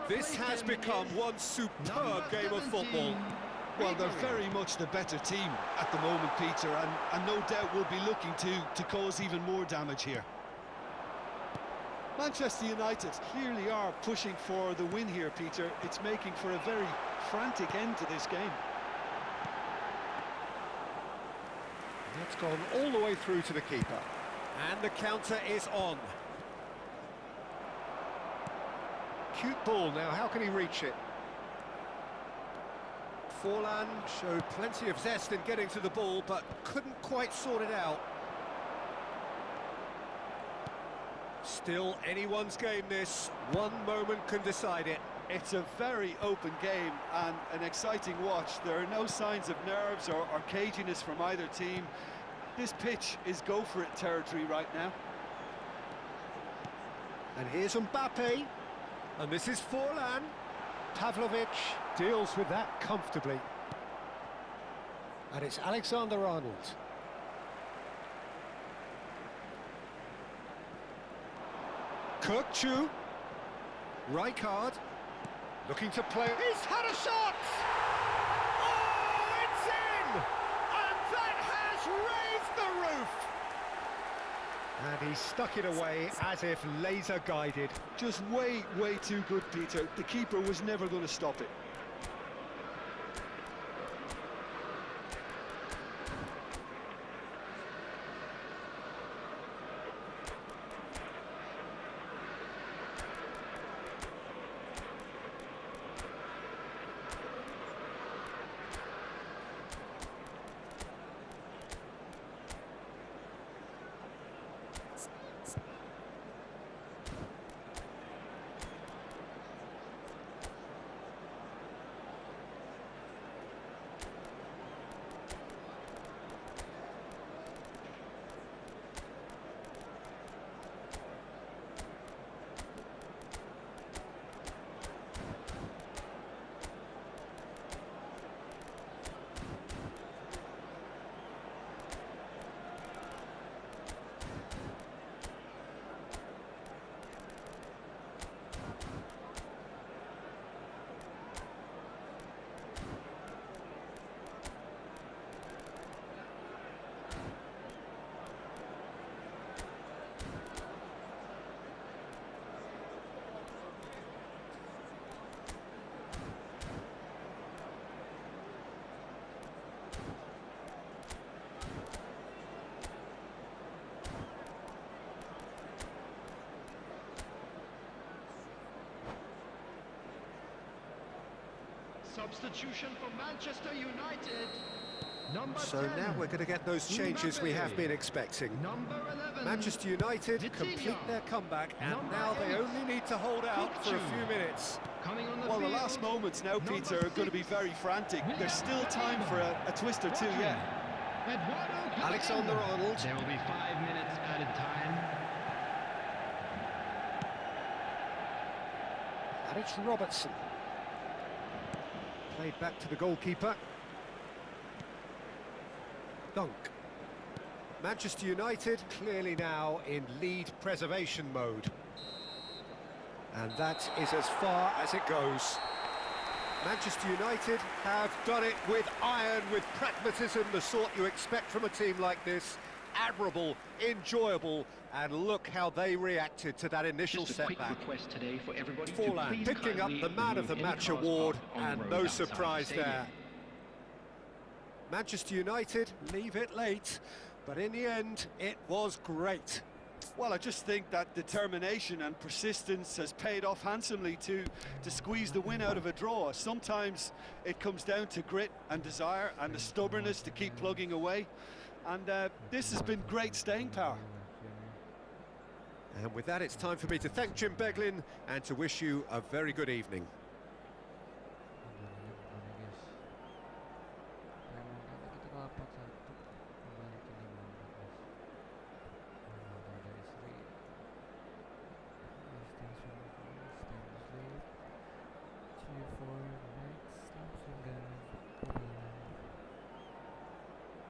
This has become one superb game of football. Well, they're very much the better team at the moment, Peter, and no doubt will be looking to cause even more damage here. Manchester United clearly are pushing for the win here, Peter. It's making for a very frantic end to this game. That's gone all the way through to the keeper. And the counter is on. Cute ball now, how can he reach it? Forlan showed plenty of zest in getting to the ball, but couldn't quite sort it out. Still anyone's game this, one moment can decide it. It's a very open game and an exciting watch. There are no signs of nerves or caginess from either team. This pitch is go-for-it territory right now. And here's Mbappe. And this is Forlan. Pavlovic deals with that comfortably. And it's Alexander-Arnold. Kukçu. Rijkaard. Looking to play. He's had a shot! Oh, it's in! And that has raised the roof! And he stuck it away as if laser guided. Just way too good, Peter. The keeper was never going to stop it. Substitution for Manchester United. Number So 10. now we're going to get those changes we have been expecting. Number 11. Manchester United Vitinha. complete their comeback, and Number now they 8. only need to hold out for a few minutes. Coming on the Well, the field. last moments now, Number Peter, are going to be 6. very frantic. There's still time for a twist or two yet. Eduardo Alexander-Arnold. There will be 5 minutes added time. And it's Robertson. Played back to the goalkeeper. Dunk. Manchester United clearly now in lead preservation mode. And that is as far as it goes. Manchester United have done it with iron, with pragmatism, the sort you expect from a team like this. Admirable, enjoyable, and look how they reacted to that initial Just a quick setback. request today for everybody to Forlan please picking up kindly the Man of the remove any Match cars award, parked on the and road no outside the surprise stadium. there. Manchester United leave it late, but in the end, it was great. Well, I just think that determination and persistence has paid off handsomely to squeeze the win out of a draw. Sometimes it comes down to grit and desire and the stubbornness to keep plugging away. And this has been great staying power. And with that, it's time for me to thank Jim Beglin and to wish you a very good evening.